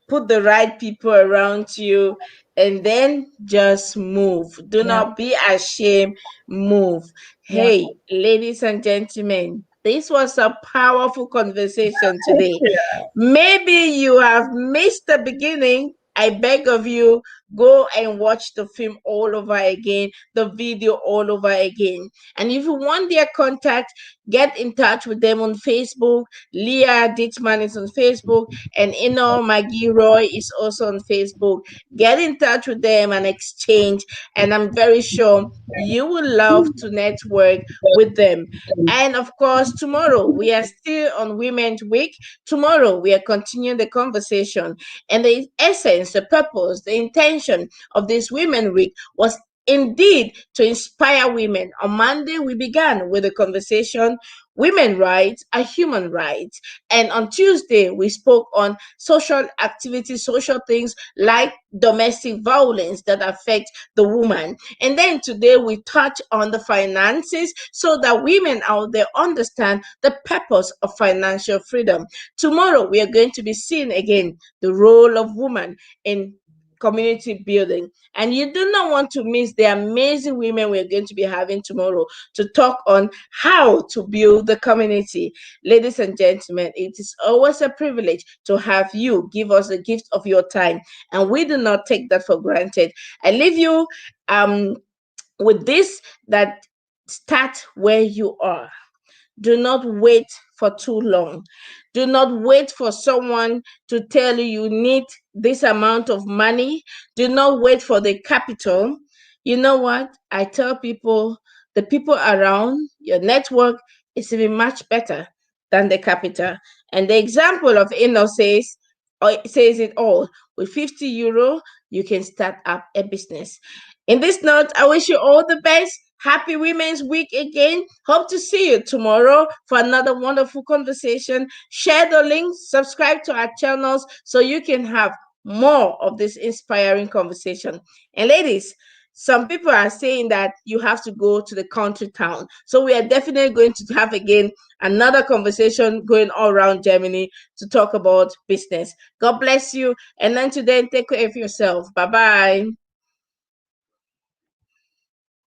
put the right people around you, and then just move. Do Yeah. not be ashamed, move. Yeah. Hey, ladies and gentlemen, this was a powerful conversation today. Maybe you have missed the beginning. I beg of you, go and watch the film all over again, the video all over again. And if you want their contact, get in touch with them on Facebook. Leah Dittman is on Facebook, and Enoh Marguerite is also on Facebook. Get in touch with them and exchange. And I'm very sure you will love to network with them. And of course, tomorrow we are still on Women's Week. Tomorrow we are continuing the conversation. And the essence, the purpose, the intention of this Women's Week was indeed to inspire women. On Monday, we began with a conversation, women rights are human rights. And on Tuesday, we spoke on social activities, social things like domestic violence that affect the woman. And then today, we touch on the finances so that women out there understand the purpose of financial freedom. Tomorrow, we are going to be seeing again the role of woman in community building. And you do not want to miss the amazing women we're going to be having tomorrow to talk on how to build the community. Ladies and gentlemen, it is always a privilege to have you give us the gift of your time, and we do not take that for granted. I leave you with this, that start where you are. Do not wait for too long. Do not wait for someone to tell you you need this amount of money. Do not wait for the capital. You know what? I tell people, the people around your network is even much better than the capital. And the example of Enoh says it all. With 50 euro, you can start up a business. In this note, I wish you all the best. Happy Women's Week again. Hope to see you tomorrow for another wonderful conversation. Share the links, subscribe to our channels so you can have more of this inspiring conversation. And ladies, some people are saying that you have to go to the country town. So we are definitely going to have again another conversation going all around Germany to talk about business. God bless you. And until then, take care of yourself. Bye-bye.